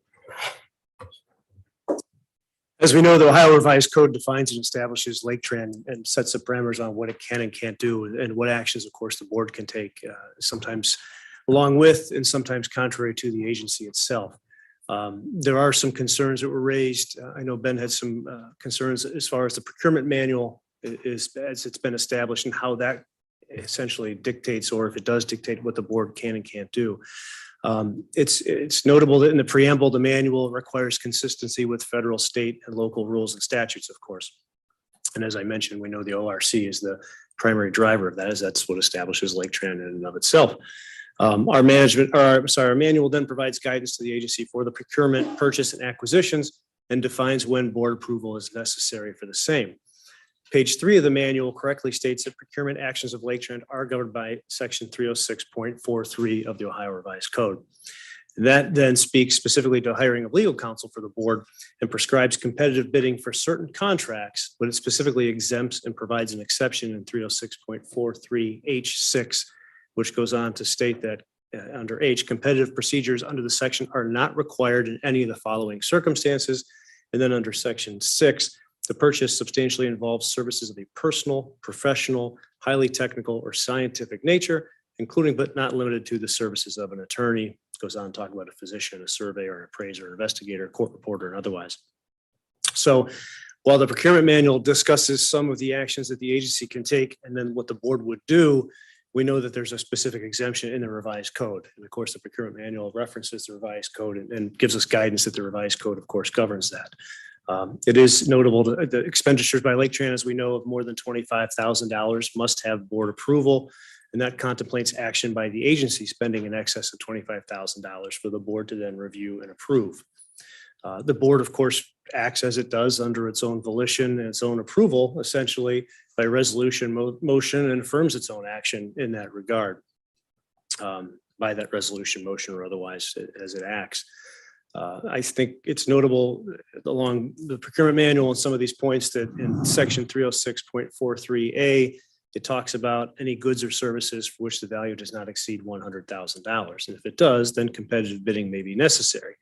As we know, the Ohio Revised Code defines and establishes Laketran and sets the parameters on what it can and can't do and what actions, of course, the board can take, sometimes along with and sometimes contrary to the agency itself. There are some concerns that were raised. I know Ben had some concerns as far as the procurement manual is as it's been established and how that essentially dictates, or if it does dictate, what the board can and can't do. It's notable that in the preamble, the manual requires consistency with federal, state, and local rules and statutes, of course. And as I mentioned, we know the ORC is the primary driver of that, as that's what establishes Laketran in and of itself. Our manual then provides guidance to the agency for the procurement, purchase, and acquisitions, and defines when board approval is necessary for the same. Page 3 of the manual correctly states that procurement actions of Laketran are governed by section 306.43 of the Ohio Revised Code. That then speaks specifically to hiring of legal counsel for the board and prescribes competitive bidding for certain contracts, but it specifically exempts and provides an exception in 306.43 H6, which goes on to state that under H, competitive procedures under the section are not required in any of the following circumstances. And then under section 6, the purchase substantially involves services of a personal, professional, highly technical, or scientific nature, including but not limited to the services of an attorney. It goes on to talk about a physician, a surveyor, an appraiser, investigator, court reporter, and otherwise. So while the procurement manual discusses some of the actions that the agency can take and then what the board would do, we know that there's a specific exemption in the revised code. And of course, the procurement manual references the revised code and gives us guidance that the revised code, of course, governs that. It is notable that the expenditures by Laketran, as we know, of more than $25,000 must have board approval. And that contemplates action by the agency spending in excess of $25,000 for the board to then review and approve. The board, of course, acts as it does under its own volition and its own approval, essentially by resolution motion, and affirms its own action in that regard by that resolution motion or otherwise as it acts. I think it's notable along the procurement manual and some of these points that in section 306.43A, it talks about any goods or services for which the value does not exceed $100,000. And if it does, then competitive bidding may be necessary.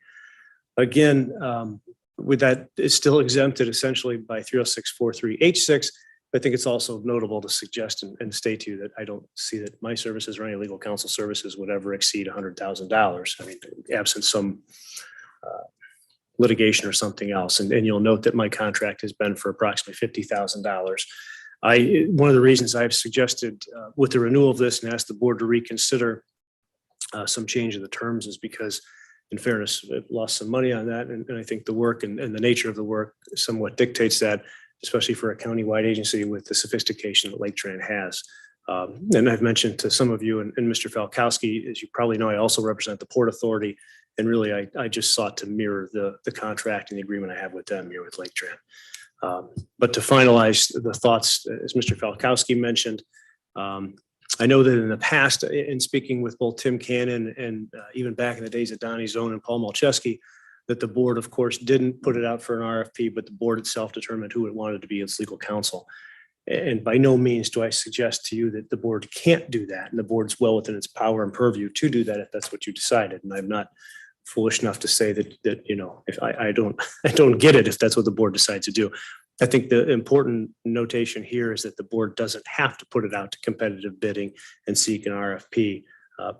Again, with that, it's still exempted essentially by 306.43H6. I think it's also notable to suggest and state to you that I don't see that my services or any legal counsel services would ever exceed $100,000. I mean, absent some litigation or something else. And you'll note that my contract has been for approximately $50,000. One of the reasons I've suggested with the renewal of this and asked the board to reconsider some change of the terms is because, in fairness, I've lost some money on that. And I think the work and the nature of the work somewhat dictates that, especially for a countywide agency with the sophistication that Laketran has. And I've mentioned to some of you and Mr. Falkowski, as you probably know, I also represent the Port Authority. And really, I just sought to mirror the contract and the agreement I have with them here with Laketran. But to finalize the thoughts, as Mr. Falkowski mentioned, I know that in the past, in speaking with both Tim Cannon and even back in the days of Donnie Zone and Paul Malcheski, that the board, of course, didn't put it out for an RFP, but the board itself determined who it wanted to be its legal counsel. And by no means do I suggest to you that the board can't do that. And the board's well within its power and purview to do that if that's what you decided. And I'm not foolish enough to say that you know, if I don't get it if that's what the board decides to do. I think the important notation here is that the board doesn't have to put it out to competitive bidding and seek an RFP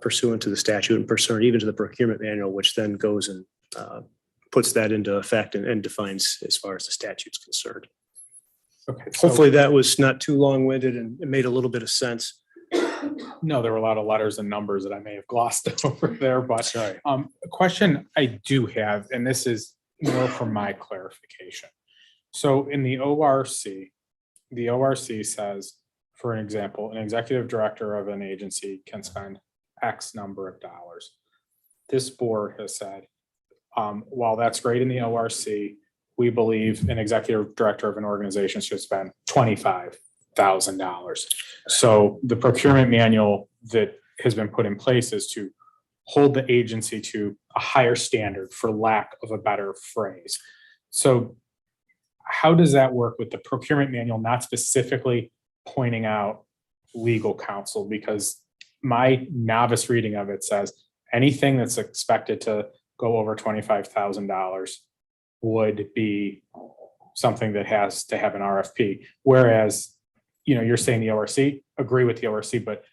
pursuant to the statute and pursuant even to the procurement manual, which then goes and puts that into effect and defines as far as the statute's concerned. Okay. So- Hopefully that was not too long-winded and it made a little bit of sense. No, there were a lot of letters and numbers that I may have glossed over there, but a question I do have, and this is more for my clarification. So in the ORC says, for an example, an executive director of an agency can spend X number of dollars. This board has said, while that's great in the ORC, we believe an executive director of an organization should spend $25,000. So the procurement manual that has been put in place is to hold the agency to a higher standard, for lack of a better phrase. So how does that work with the procurement manual not specifically pointing out legal counsel? Because my novice reading of it says anything that's expected to go over $25,000 would be something that has to have an RFP. Whereas, you know, you're saying the ORC, agree with the ORC, but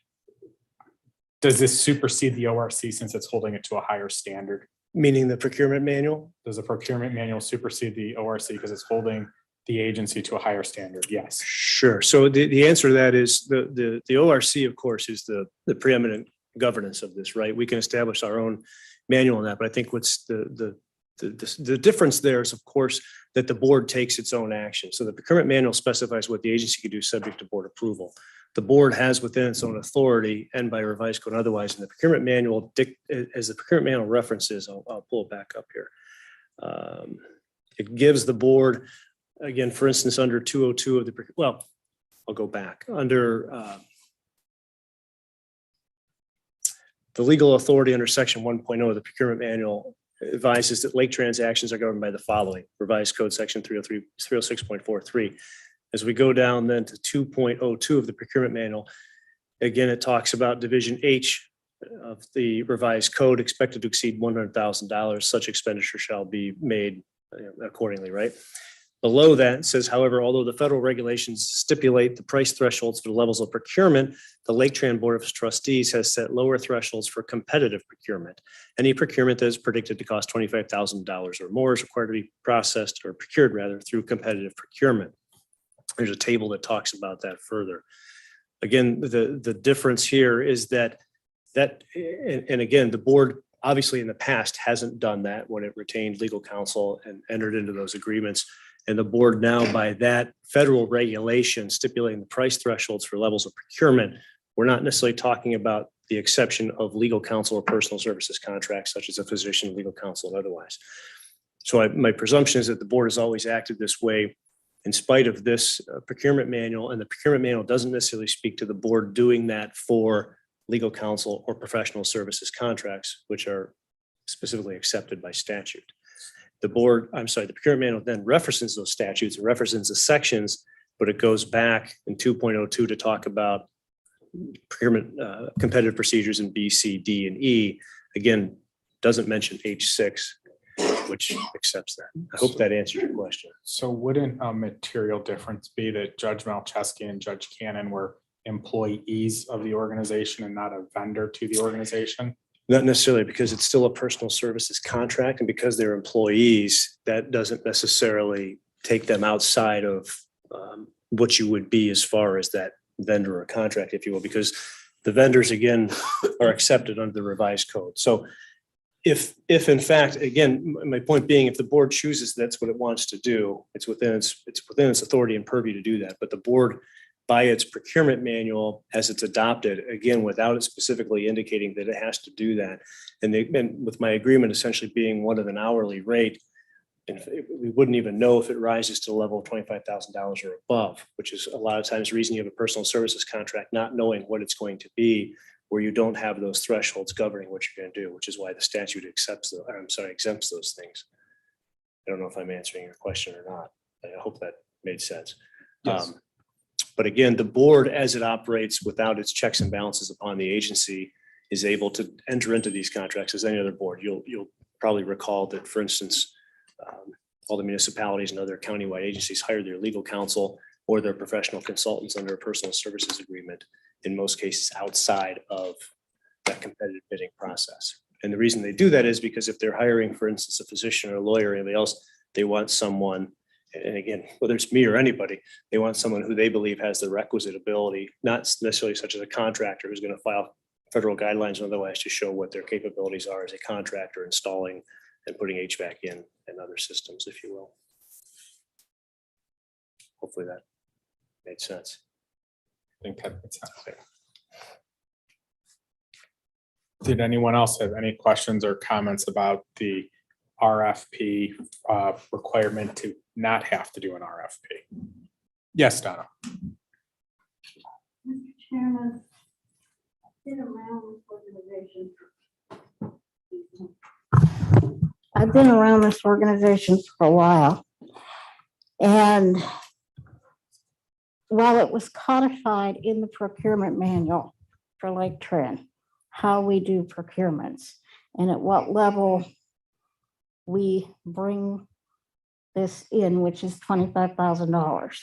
does this supersede the ORC since it's holding it to a higher standard? Meaning the procurement manual? Does the procurement manual supersede the ORC because it's holding the agency to a higher standard? Yes. Sure. So the answer to that is the ORC, of course, is the preeminent governance of this, right? We can establish our own manual on that, but I think what's the difference there is, of course, that the board takes its own action. So the procurement manual specifies what the agency can do subject to board approval. The board has within its own authority and by revised code and otherwise, and the procurement manual, as the procurement manual references, I'll pull it back up here. It gives the board, again, for instance, under 202 of the, well, I'll go back. Under the legal authority under section 1.0 of the procurement manual advises that lake transactions are governed by the following: revised code section 306.43. As we go down then to 2.02 of the procurement manual, again, it talks about division H of the revised code expected to exceed $100,000. Such expenditure shall be made accordingly, right? Below that it says, however, although the federal regulations stipulate the price thresholds for the levels of procurement, the Laketran Board of Trustees has set lower thresholds for competitive procurement. Any procurement that is predicted to cost $25,000 or more is required to be processed or procured rather through competitive procurement. There's a table that talks about that further. Again, the difference here is that and again, the board obviously in the past hasn't done that when it retained legal counsel and entered into those agreements. And the board now, by that federal regulation stipulating the price thresholds for levels of procurement, we're not necessarily talking about the exception of legal counsel or personal services contracts, such as a physician, legal counsel, and otherwise. So my presumption is that the board has always acted this way in spite of this procurement manual, and the procurement manual doesn't necessarily speak to the board doing that for legal counsel or professional services contracts, which are specifically accepted by statute. The procurement manual then references those statutes and references the sections, but it goes back in 2.02 to talk about procurement competitive procedures in B, C, D, and E. Again, doesn't mention H6, which accepts that. I hope that answers your question. So wouldn't a material difference be that Judge Malcheski and Judge Cannon were employees of the organization and not a vendor to the organization? Not necessarily, because it's still a personal services contract, and because they're employees, that doesn't necessarily take them outside of what you would be as far as that vendor or contract, if you will, because the vendors, again, are accepted under the revised code. So if in fact, again, my point being, if the board chooses that's what it wants to do, it's within its authority and purview to do that. But the board, by its procurement manual, as it's adopted, again, without it specifically indicating that it has to do that, and with my agreement essentially being one of an hourly rate, and we wouldn't even know if it rises to the level of $25,000 or above, which is a lot of times the reason you have a personal services contract, not knowing what it's going to be, where you don't have those thresholds governing what you're going to do, which is why the statute exempts those things. I don't know if I'm answering your question or not. I hope that made sense. Yes. But again, the board, as it operates without its checks and balances upon the agency, is able to enter into these contracts as any other board. You'll probably recall that, for instance, all the municipalities and other countywide agencies hire their legal counsel or their professional consultants under a personal services agreement, in most cases outside of that competitive bidding process. And the reason they do that is because if they're hiring, for instance, a physician or a lawyer or anybody else, they want someone, and again, whether it's me or anybody, they want someone who they believe has the requisite ability, not necessarily such as a contractor who's going to file federal guidelines and otherwise to show what their capabilities are as a contractor installing and putting HVAC in and other systems, if you will. Hopefully that made sense. I think that makes sense. Did anyone else have any questions or comments about the RFP requirement to not have to do an RFP? Yes, Donna. Mr. Chairman, I've been around this organization for a while. And while it was codified in the procurement manual for Laketran, how we do procurements and at what level we bring this in, which is $25,000.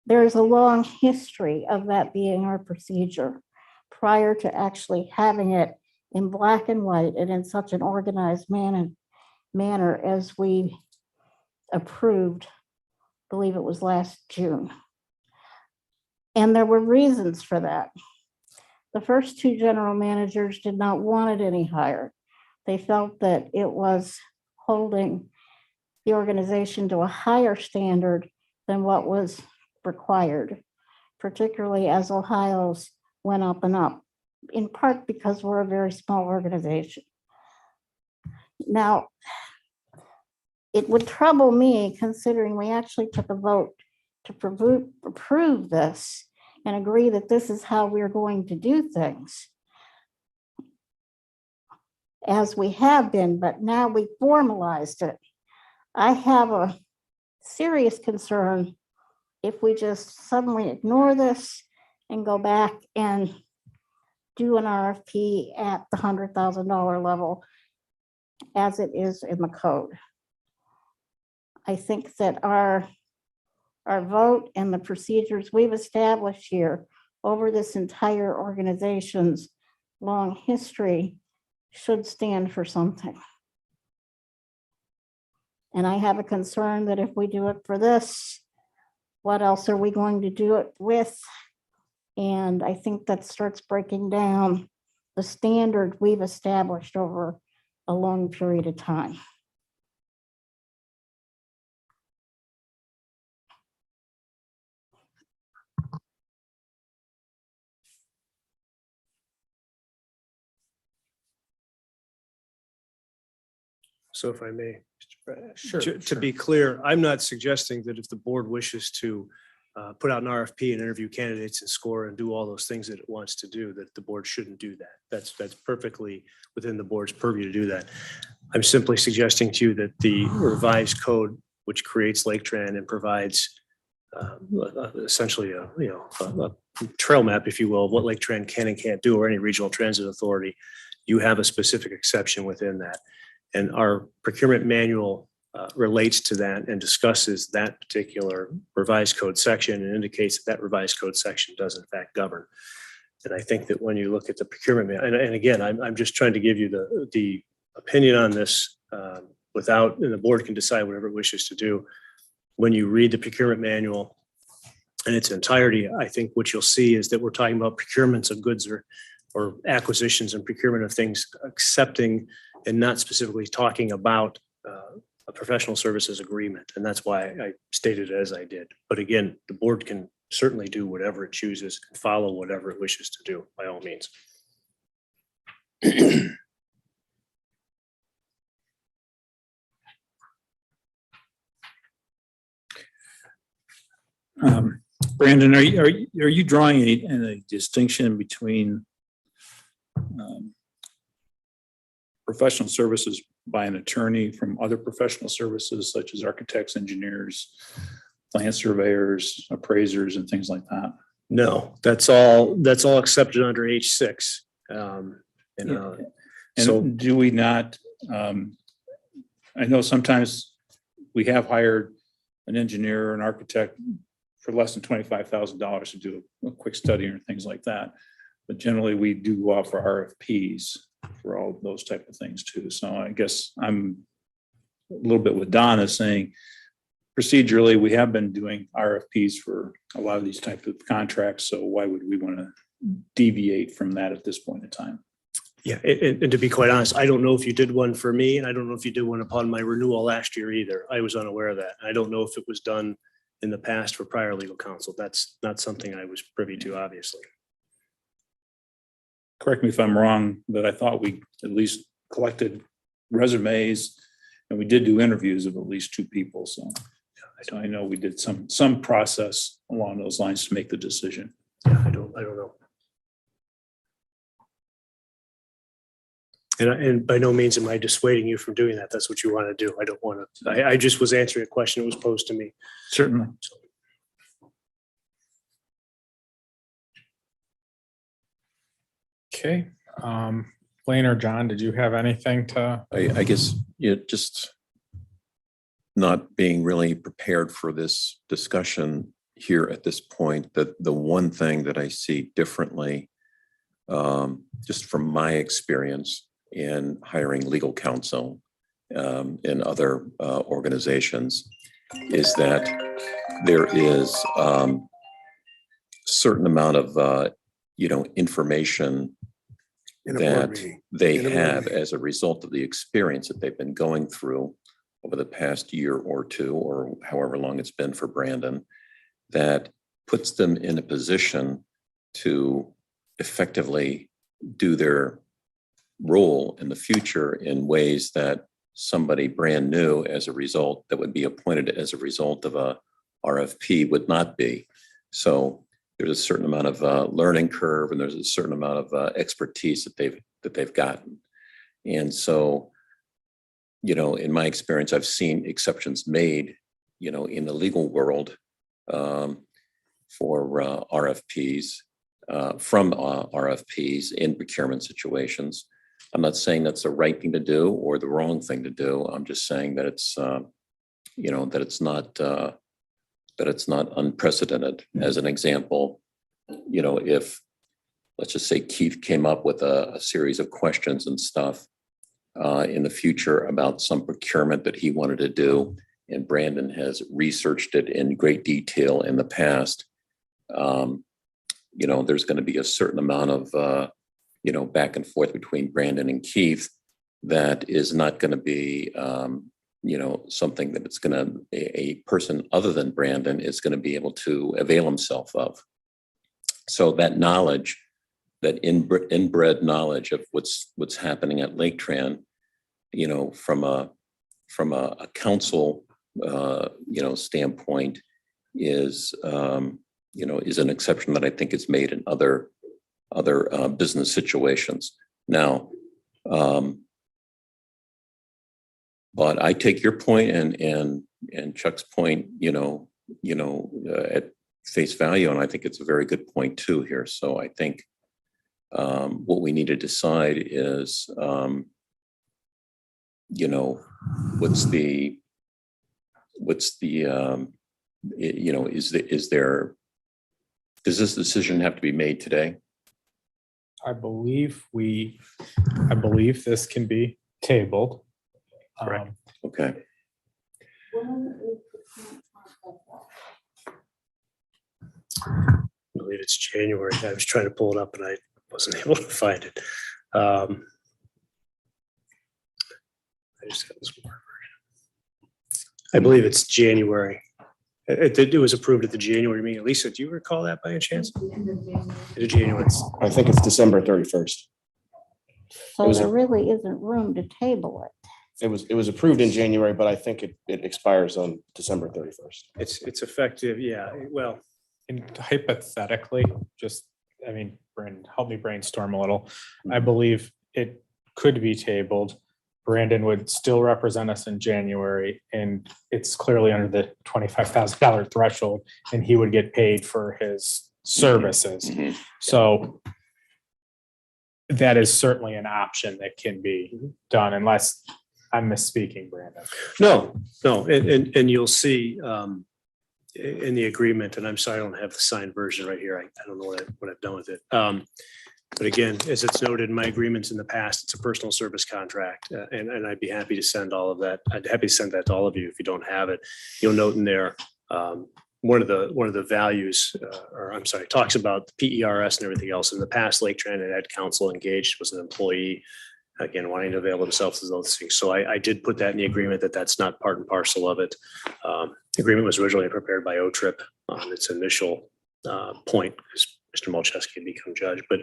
There is a long history of that being our procedure prior to actually having it in black and white and in such an organized manner as we approved, I believe it was last June. And there were reasons for that. The first two general managers did not want it any higher. They felt that it was holding the organization to a higher standard than what was required, particularly as Ohio's went up and up, in part because we're a very small organization. Now, it would trouble me considering we actually took a vote to approve this and agree that this is how we're going to do things, as we have been, but now we formalized it. I have a serious concern if we just suddenly ignore this and go back and do an RFP at the $100,000 level as it is in the code. I think that our vote and the procedures we've established here over this entire organization's long history should stand for something. And I have a concern that if we do it for this, what else are we going to do it with? And I think that starts breaking down the standard we've established over a long period of time. So if I may. Sure, To be clear, I'm not suggesting that if the board wishes to put out an RFP and interview candidates and score and do all those things that it wants to do, that the board shouldn't do that. That's perfectly within the board's purview to do that. I'm simply suggesting to you that the revised code, which creates Laketran and provides essentially a trail map, if you will, of what Laketran can and can't do, or any regional transit authority, you have a specific exception within that. And our procurement manual relates to that and discusses that particular revised code section and indicates that revised code section does in fact govern. And I think that when you look at the procurement, and again, I'm just trying to give you the opinion on this without, and the board can decide whatever it wishes to do. When you read the procurement manual in its entirety, I think what you'll see is that we're talking about procurements of goods or acquisitions and procurement of things, accepting and not specifically talking about a professional services agreement. And that's why I stated it as I did. But again, the board can certainly do whatever it chooses and follow whatever it wishes to do, by all means. Brandon, are you drawing any distinction between professional services by an attorney from other professional services such as architects, engineers, land surveyors, appraisers, and things like that? No, that's all accepted under H6. So And do we not, I know sometimes we have hired an engineer or an architect for less than $25,000 to do a quick study or things like that. But generally we do offer RFPs for all those type of things too. So I guess I'm a little bit with Donna saying procedurally, we have been doing RFPs for a lot of these types of contracts. So why would we want to deviate from that at this point in time? yeah, and to be quite honest, I don't know if you did one for me, and I don't know if you did one upon my renewal last year either. I was unaware of that. I don't know if it was done in the past for prior legal counsel. That's not something I was privy to, obviously. Correct me if I'm wrong, but I thought we at least collected resumes and we did do interviews of at least two people. So I know we did some process along those lines to make the decision. Yeah, I don't know. And by no means am I dissuading you from doing that. That's what you want to do. I don't want to, I just was answering a question that was posed to me. Certainly. Okay, Blaine or John, did you have anything to? I guess, just not being really prepared for this discussion here at this point, that the one thing that I see differently, just from my experience in hiring legal counsel in other organizations, is that there is a certain amount of information that they have as a result of the experience that they've been going through over the past year or two, or however long it's been for Brandon, that puts them in a position to effectively do their role in the future in ways that somebody brand new as a result, that would be appointed as a result of a RFP, would not be. So there's a certain amount of learning curve, and there's a certain amount of expertise that they've gotten. And so, in my experience, I've seen exceptions made, in the legal world for RFPs, from RFPs in procurement situations. I'm not saying that's the right thing to do or the wrong thing to do. I'm just saying that it's, that it's not unprecedented. As an example, if, let's just say Keith came up with a series of questions and stuff in the future about some procurement that he wanted to do, and Brandon has researched it in great detail in the past, there's going to be a certain amount of back and forth between Brandon and Keith, that is not going to be, something that it's going to, a person other than Brandon is going to be able to avail himself of. So that knowledge, that inbred knowledge of what's happening at Laketran, from a council, standpoint is an exception that I think is made in other business situations. Now, but I take your point and Chuck's point, at face value, and I think it's a very good point too here. So I think what we need to decide is, does this decision have to be made today? I believe this can be tabled. Correct. Okay. I believe it's January. I was trying to pull it up and I wasn't able to find it. I just got this Word version. I believe it's January. It was approved at the January meeting. Lisa, do you recall that by any chance? The January. I think it's December 31st. So was a- there really isn't room to table it. It was approved in January, but I think it expires on December 31st. It's effective. Yeah. Well, And hypothetically, Brandon, help me brainstorm a little. I believe it could be tabled. Brandon would still represent us in January, and it's clearly under the $25,000 threshold, and he would get paid for his services. Mhm. So that is certainly an option that can be done, unless I'm misspeaking, Brandon. no. And you'll see in the agreement, and I'm sorry, I don't have the signed version right here. I don't know what I've done with it. But again, as it's noted in my agreements in the past, it's a personal service contract. And I'd be happy to send all of that. I'd happy to send that to all of you if you don't have it. You'll note in there, one of the values, talks about the PERS and everything else. In the past, Laketran had had counsel engaged, was an employee, again, wanting to avail themselves of those things. So I did put that in the agreement that's not part and parcel of it. The agreement was originally prepared by OTRIP on its initial point, because Mr. Molcheski had become judge, but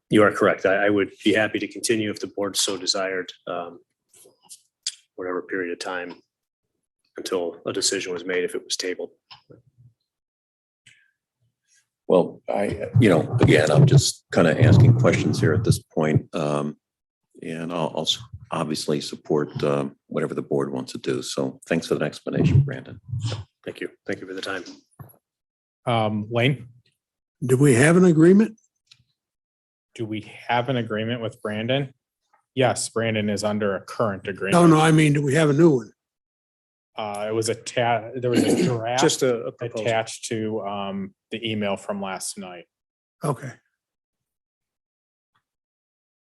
you are correct. I would be happy to continue if the board so desired, whatever period of time until a decision was made if it was tabled. Well, again, I'm just kind of asking questions here at this point. And I'll obviously support whatever the board wants to do. So thanks for that explanation, Brandon. Thank you. Thank you for the time. Lane, Do we have an agreement? do we have an agreement with Brandon? Yes, Brandon is under a current agreement. No, I mean, do we have a new one? There was a draft Just a proposal. attached to the email from last night. Okay.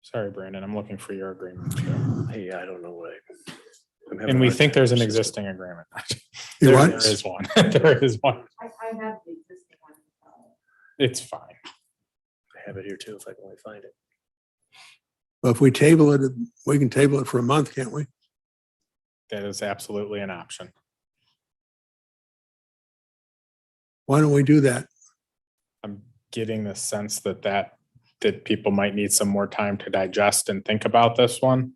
Sorry, Brandon, I'm looking for your agreement. Hey, I don't know what I'm having And a we hard think time there's an with this. existing agreement. You There what? is one. There is one. I have the existing one. It's fine. I have it here too, if I can only find it. But if we table it, we can table it for a month, can't we? That is absolutely an option. Why don't we do that? I'm getting the sense that people might need some more time to digest and think about this one.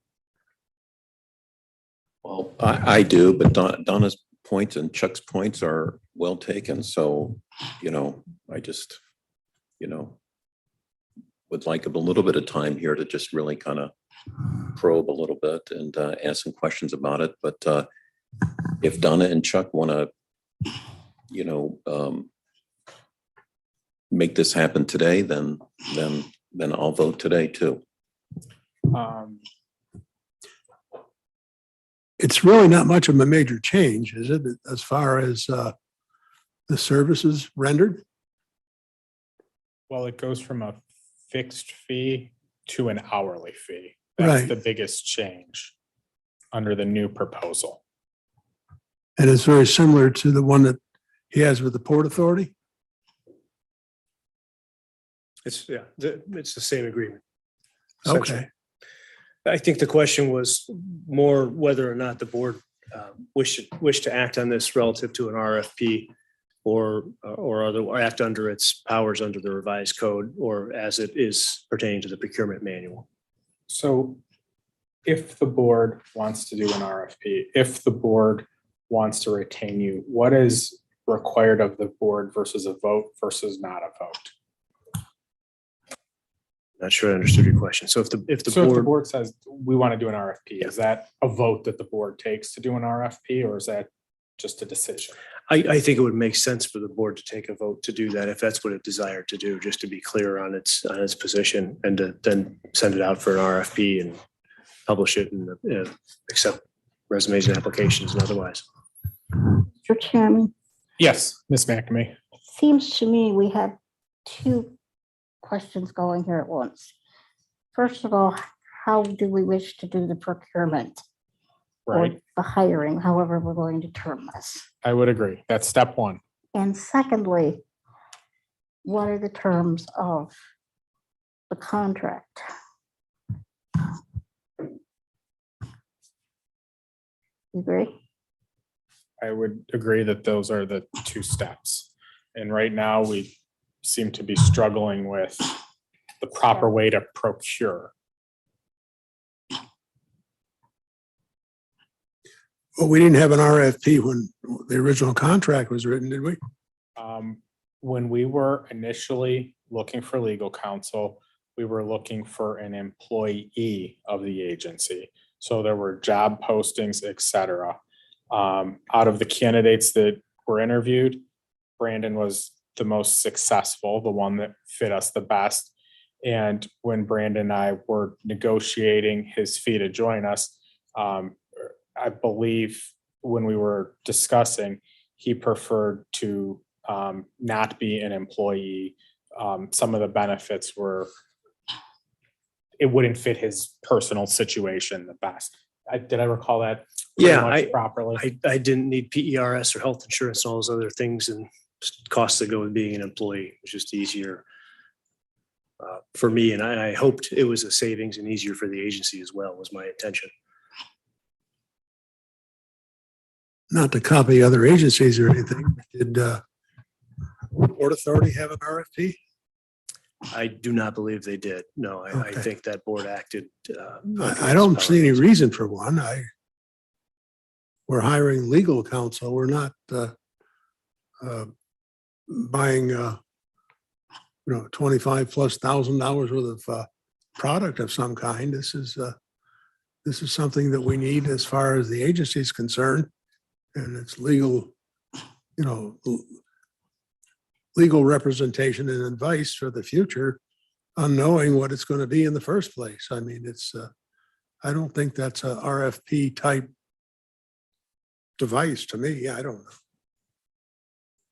Well, I do, but Donna's points and Chuck's points are well taken. So, I just, would like a little bit of time here to just really kind of probe a little bit and ask some questions about it. But if Donna and Chuck want to, make this happen today, then I'll vote today too. It's really not much of a major change, is it, as far as the services rendered? Well, it goes from a fixed fee to an hourly fee. That's Right. the biggest change under the new proposal. And it's very similar to the one that he has with the Port Authority? It's the same agreement. essentially. Okay. I think the question was more whether or not the board wish to act on this relative to an RFP or act under its powers under the revised code or as it is pertaining to the procurement manual. So if the board wants to do an RFP, if the board wants to retain you, what is required of the board versus a vote versus not a vote? Not sure I understood your question. So if the So if the board, board says we want to do an RFP, is that a vote that the board takes to do an RFP, or is that just a decision? I think it would make sense for the board to take a vote to do that if that's what it desired to do, just to be clear on its position and to then send it out for an RFP and publish it and accept resumes and applications and otherwise. Mr. Chairman, Yes, Ms. McNamee. seems to me we have two questions going here at once. First of all, how do we wish to do the procurement? Or Right, the hiring, however we're going to term this. I would agree. That's step one. And secondly, what are the terms of the contract? You agree? I would agree that those are the two steps. And right now, we seem to be struggling with the proper way to procure. Well, we didn't have an RFP when the original contract was written, did we? When we were initially looking for legal counsel, we were looking for an employee of the agency. So there were job postings, et cetera. Out of the candidates that were interviewed, Brandon was the most successful, the one that fit us the best. And when Brandon and I were negotiating his fee to join us, I believe when we were discussing, he preferred to not be an employee. Some of the benefits were, it wouldn't fit his personal situation the best. Did I recall that? pretty Yeah, much properly? I didn't need PERS or health insurance and all those other things and costs that go with being an employee. It was just easier for me. And I hoped it was a savings and easier for the agency as well, was my intention. Not to copy other agencies or anything. Did Port Authority have an RFP? I do not believe they did. No, I Okay. think that board acted. I don't see any reason for one. We're hiring legal counsel. We're not buying, $25,000+ worth of product of some kind. This is something that we need as far as the agency is concerned. And it's legal, legal representation and advice for the future, unknowing what it's going to be in the first place. I mean, I don't think that's a RFP type device to me. I don't know.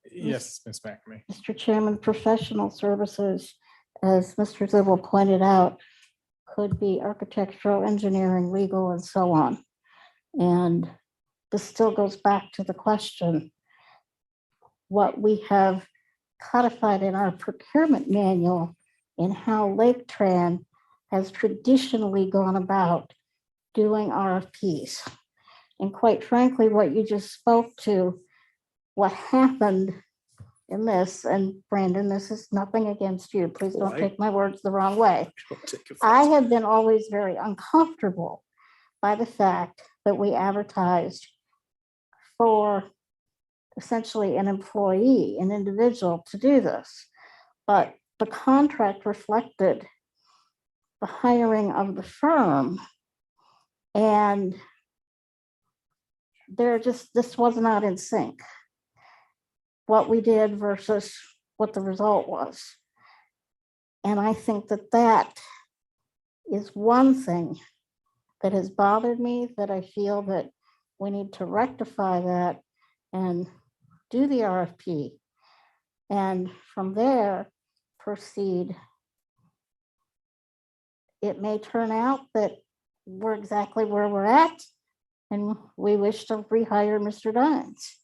Yes, Ms. McNamee. Mr. Chairman, professional services, as Mr. Zibble pointed out, could be architectural, engineering, legal, and so on. And this still goes back to the question, what we have codified in our procurement manual in how Laketran has traditionally gone about doing RFPs. And quite frankly, what you just spoke to, what happened in this, and Brandon, this is nothing against you. Please don't Right. take my words the wrong way. Take offense. I have been always very uncomfortable by the fact that we advertised for essentially an employee, an individual to do this. But the contract reflected the hiring of the firm. And this was not in sync. What we did versus what the result was. And I think that is one thing that has bothered me, that I feel that we need to rectify that and do the RFP. And from there, proceed. It may turn out that we're exactly where we're at and we wish to rehire Mr. Dines.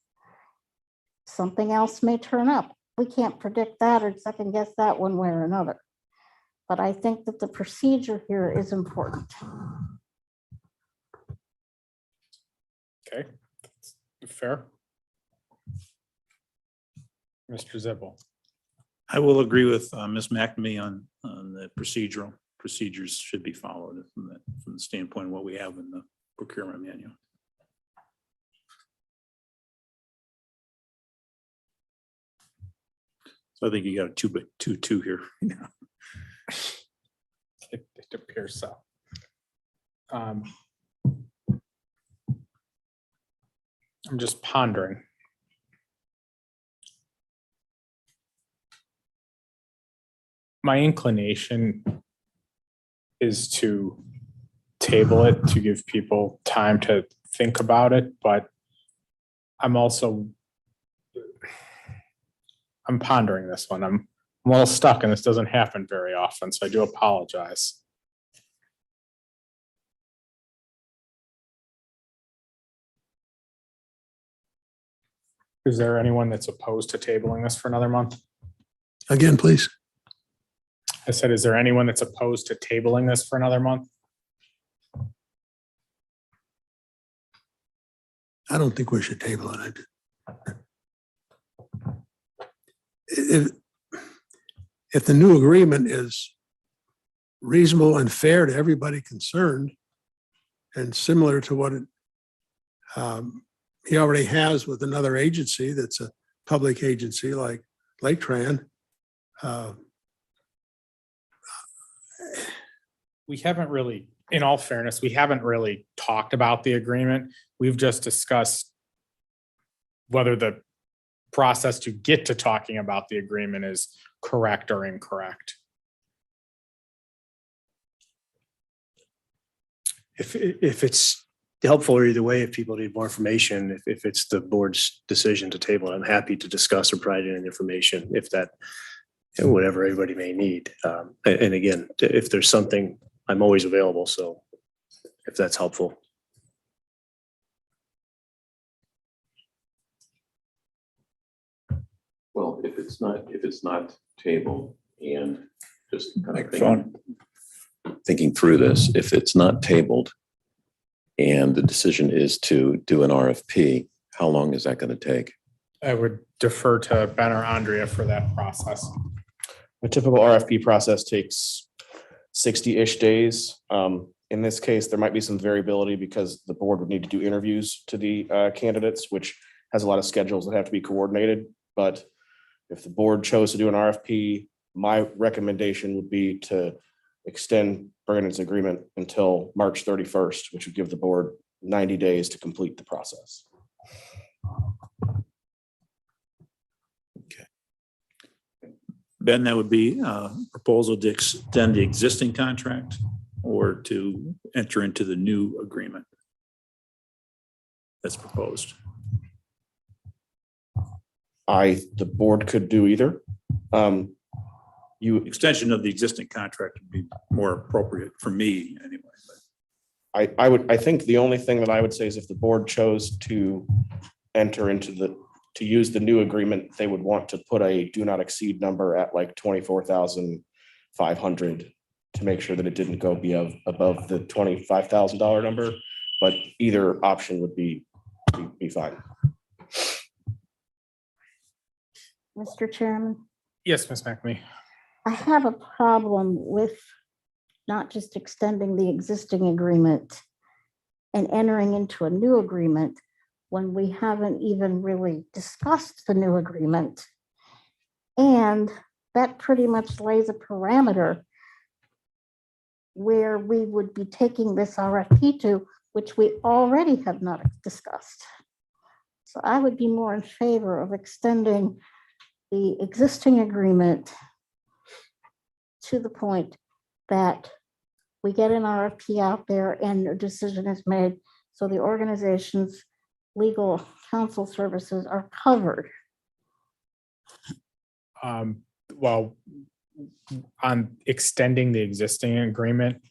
Something else may turn up. We can't predict that or second guess that one way or another. But I think that the procedure here is important. Okay, fair. Mr. Zippel. I will agree with Ms. McNamee on the procedures should be followed from the standpoint of what we have in the procurement manual. So I think you got a 2 here. It appears so. I'm just pondering. My inclination is to table it to give people time to think about it, but I'm pondering this one. I'm a little stuck and this doesn't happen very often, so I do apologize. Is there anyone that's opposed to tabling this for another month? Again, please. I said, is there anyone that's opposed to tabling this for another month? I don't think we should table it. If the new agreement is reasonable and fair to everybody concerned and similar to what he already has with another agency that's a public agency like Laketran, We haven't really, in all fairness, we haven't really talked about the agreement. We've just discussed whether the process to get to talking about the agreement is correct or incorrect. If it's helpful or either way, if people need more information, if it's the board's decision to table, I'm happy to discuss or provide any information if that, whatever everybody may need. And again, if there's something, I'm always available. So if that's helpful. Well, if it's not tabled and just kind of thinking through this, if it's not tabled and the decision is to do an RFP, how long is that going to take? I would defer to Ben or Andrea for that process. The typical RFP process takes 60-ish days. In this case, there might be some variability because the board would need to do interviews to the candidates, which has a lot of schedules that have to be coordinated. But if the board chose to do an RFP, my recommendation would be to extend Brandon's agreement until March 31st, which would give the board 90 days to complete the process. Ben, that would be a proposal to extend the existing contract or to enter into the new agreement that's proposed. The board could do either. Extension of the existing contract would be more appropriate for me anyway. I think the only thing that I would say is if the board chose to enter into to use the new agreement, they would want to put a do not exceed number at like 24,500 to make sure that it didn't go above the $25,000 number, but either option would be fine. Mr. Chairman, Yes, Ms. McNamee. I have a problem with not just extending the existing agreement and entering into a new agreement when we haven't even really discussed the new agreement. And that pretty much lays a parameter where we would be taking this RFP to, which we already have not discussed. So I would be more in favor of extending the existing agreement to the point that we get an RFP out there and a decision is made so the organization's legal counsel services are covered. Well, on extending the existing agreement,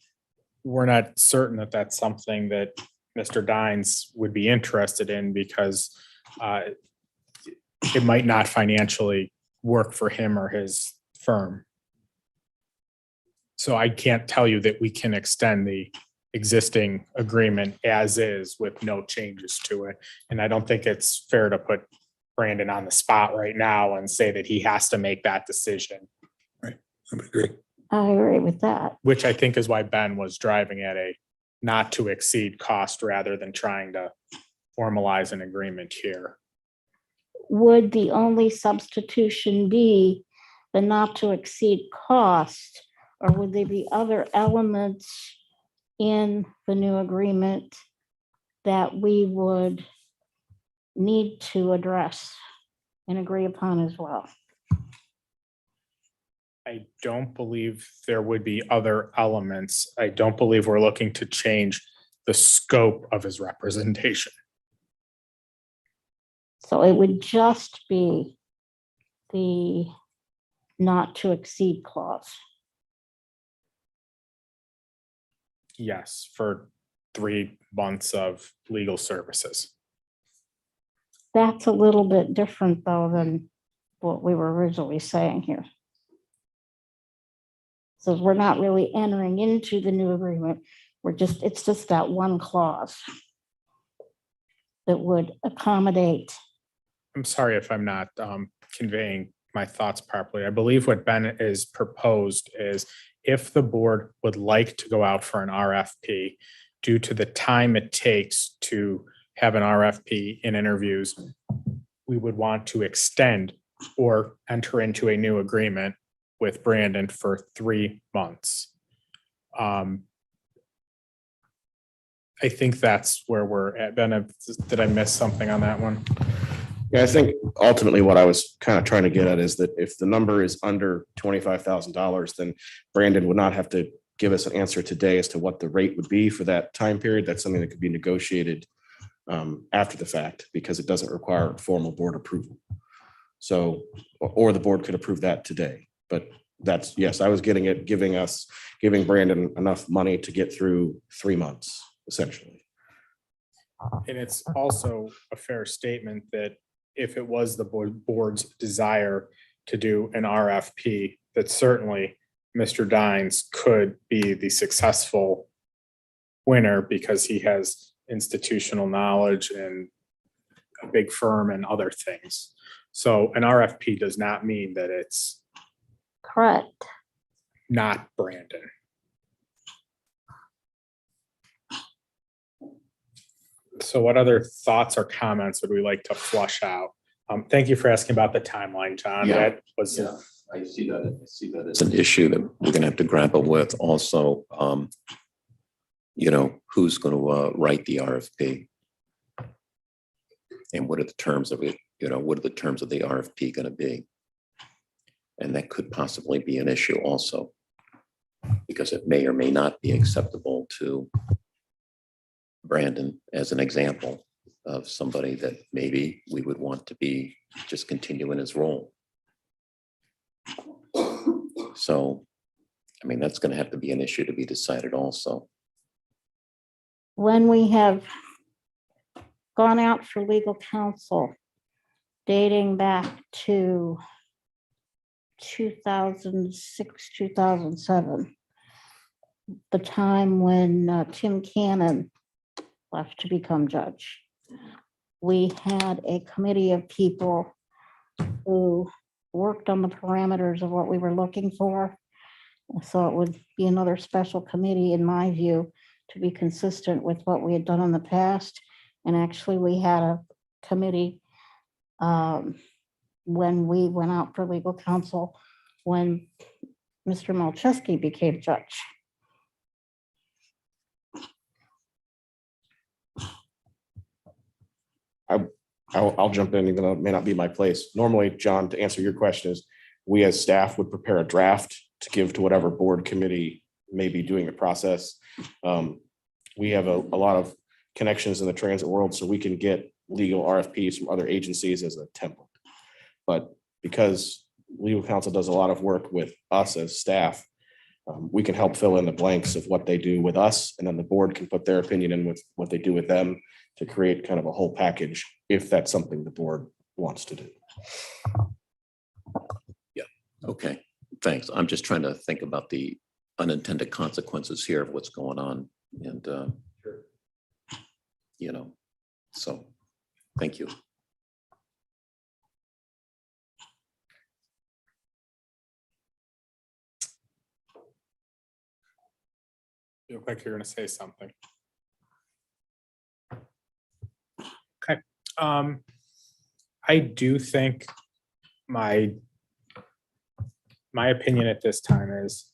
we're not certain that that's something that Mr. Dines would be interested in because it might not financially work for him or his firm. So I can't tell you that we can extend the existing agreement as is with no changes to it. And I don't think it's fair to put Brandon on the spot right now and say that he has to make that decision, I would agree. I agree with that. which I think is why Ben was driving at a not to exceed cost rather than trying to formalize an agreement here. Would the only substitution be the not to exceed cost? Or would there be other elements in the new agreement that we would need to address and agree upon as well? I don't believe there would be other elements. I don't believe we're looking to change the scope of his representation. So it would just be the not to exceed clause. Yes, for 3 months of legal services. That's a little bit different though than what we were originally saying here. So we're not really entering into the new agreement. It's just that one clause that would accommodate. I'm sorry if I'm not conveying my thoughts properly. I believe what Ben is proposed is if the board would like to go out for an RFP due to the time it takes to have an RFP in interviews, we would want to extend or enter into a new agreement with Brandon for 3 months. I think that's where we're at. Ben, did I miss something on that one? Yeah, I think ultimately what I was kind of trying to get at is that if the number is under $25,000, then Brandon would not have to give us an answer today as to what the rate would be for that time period. That's something that could be negotiated after the fact because it doesn't require formal board approval. So, or the board could approve that today. But that's, yes, I was giving Brandon enough money to get through 3 months, essentially. And it's also a fair statement that if it was the board's desire to do an RFP, that certainly Mr. Dines could be the successful winner because he has institutional knowledge and a big firm and other things. So an RFP does not mean that it's Correct. not Brandon. So what other thoughts or comments would we like to flush out? Thank you for asking about the timeline, John. Yeah. That was, I see that. It's an issue that we're gonna have to grapple with also. Who's gonna write the RFP? And what are the terms of it? What are the terms of the RFP gonna be? And that could possibly be an issue also. Because it may or may not be acceptable to Brandon as an example of somebody that maybe we would want to be just continue in his role. So, that's going to have to be an issue to be decided also. When we have gone out for legal counsel dating back to 2006, 2007, the time when Tim Cannon left to become judge. We had a committee of people who worked on the parameters of what we were looking for. So it would be another special committee, in my view, to be consistent with what we had done in the past. And actually, we had a committee when we went out for legal counsel when Mr. Malczewski became judge. I'll jump in, even though it may not be my place. Normally, John, to answer your question is, we as staff would prepare a draft to give to whatever board committee may be doing the process. We have a lot of connections in the transit world, so we can get legal RFPs from other agencies as a template. But because legal counsel does a lot of work with us as staff, we can help fill in the blanks of what they do with us, and then the board can put their opinion in with what they do with them to create kind of a whole package, if that's something the board wants to do. Okay, thanks. I'm just trying to think about the unintended consequences here of what's going on. And, you know, so, thank you. You look like you're gonna say something. Okay, I do think my opinion at this time is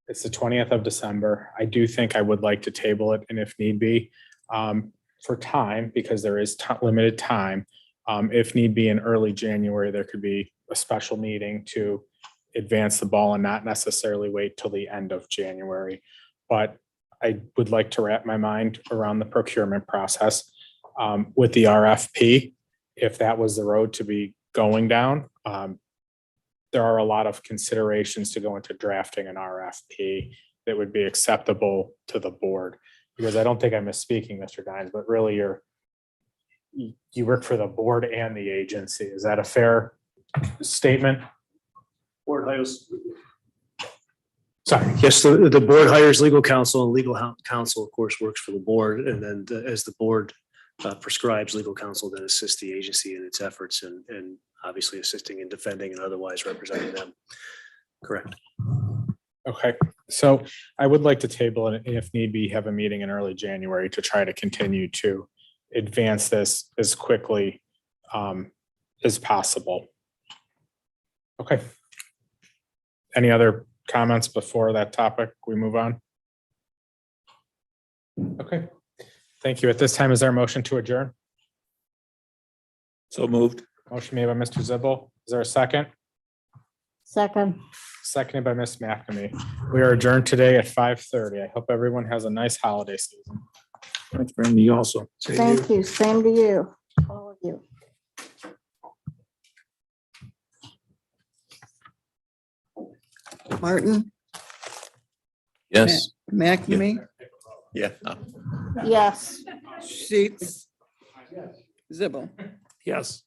it's the 20th of December. I do think I would like to table it, and if need be, for time, because there is limited time, if need be in early January, there could be a special meeting to advance the ball and not necessarily wait till the end of January. But I would like to wrap my mind around the procurement process with the RFP. If that was the road to be going down, there are a lot of considerations to go into drafting an RFP that would be acceptable to the board. Because I don't think I'm misspeaking, Mr. Dines, but really you work for the board and the agency. Is that a fair statement? Board hires. Sorry. Yes, the board hires legal counsel, and legal counsel, of course, works for the board. And then as the board prescribes, legal counsel then assists the agency in its efforts and obviously assisting in defending and otherwise representing them. Correct. Okay, so I would like to table it, and if need be, have a meeting in early January to try to continue to advance this as quickly as possible. Okay. Any other comments before that topic? We move on. Okay, thank you. At this time, is there a motion to adjourn? So moved. Motion made by Mr. Zibble. Is there a second? Second. Seconded by Ms. McNamee. We are adjourned today at 5:30. I hope everyone has a nice holiday season. Thanks, Brandon. You also. Thank you. Same to you, all of you. Martin, Yes. McNamee, Yeah. Yes. Sheets, Zibble. Yes.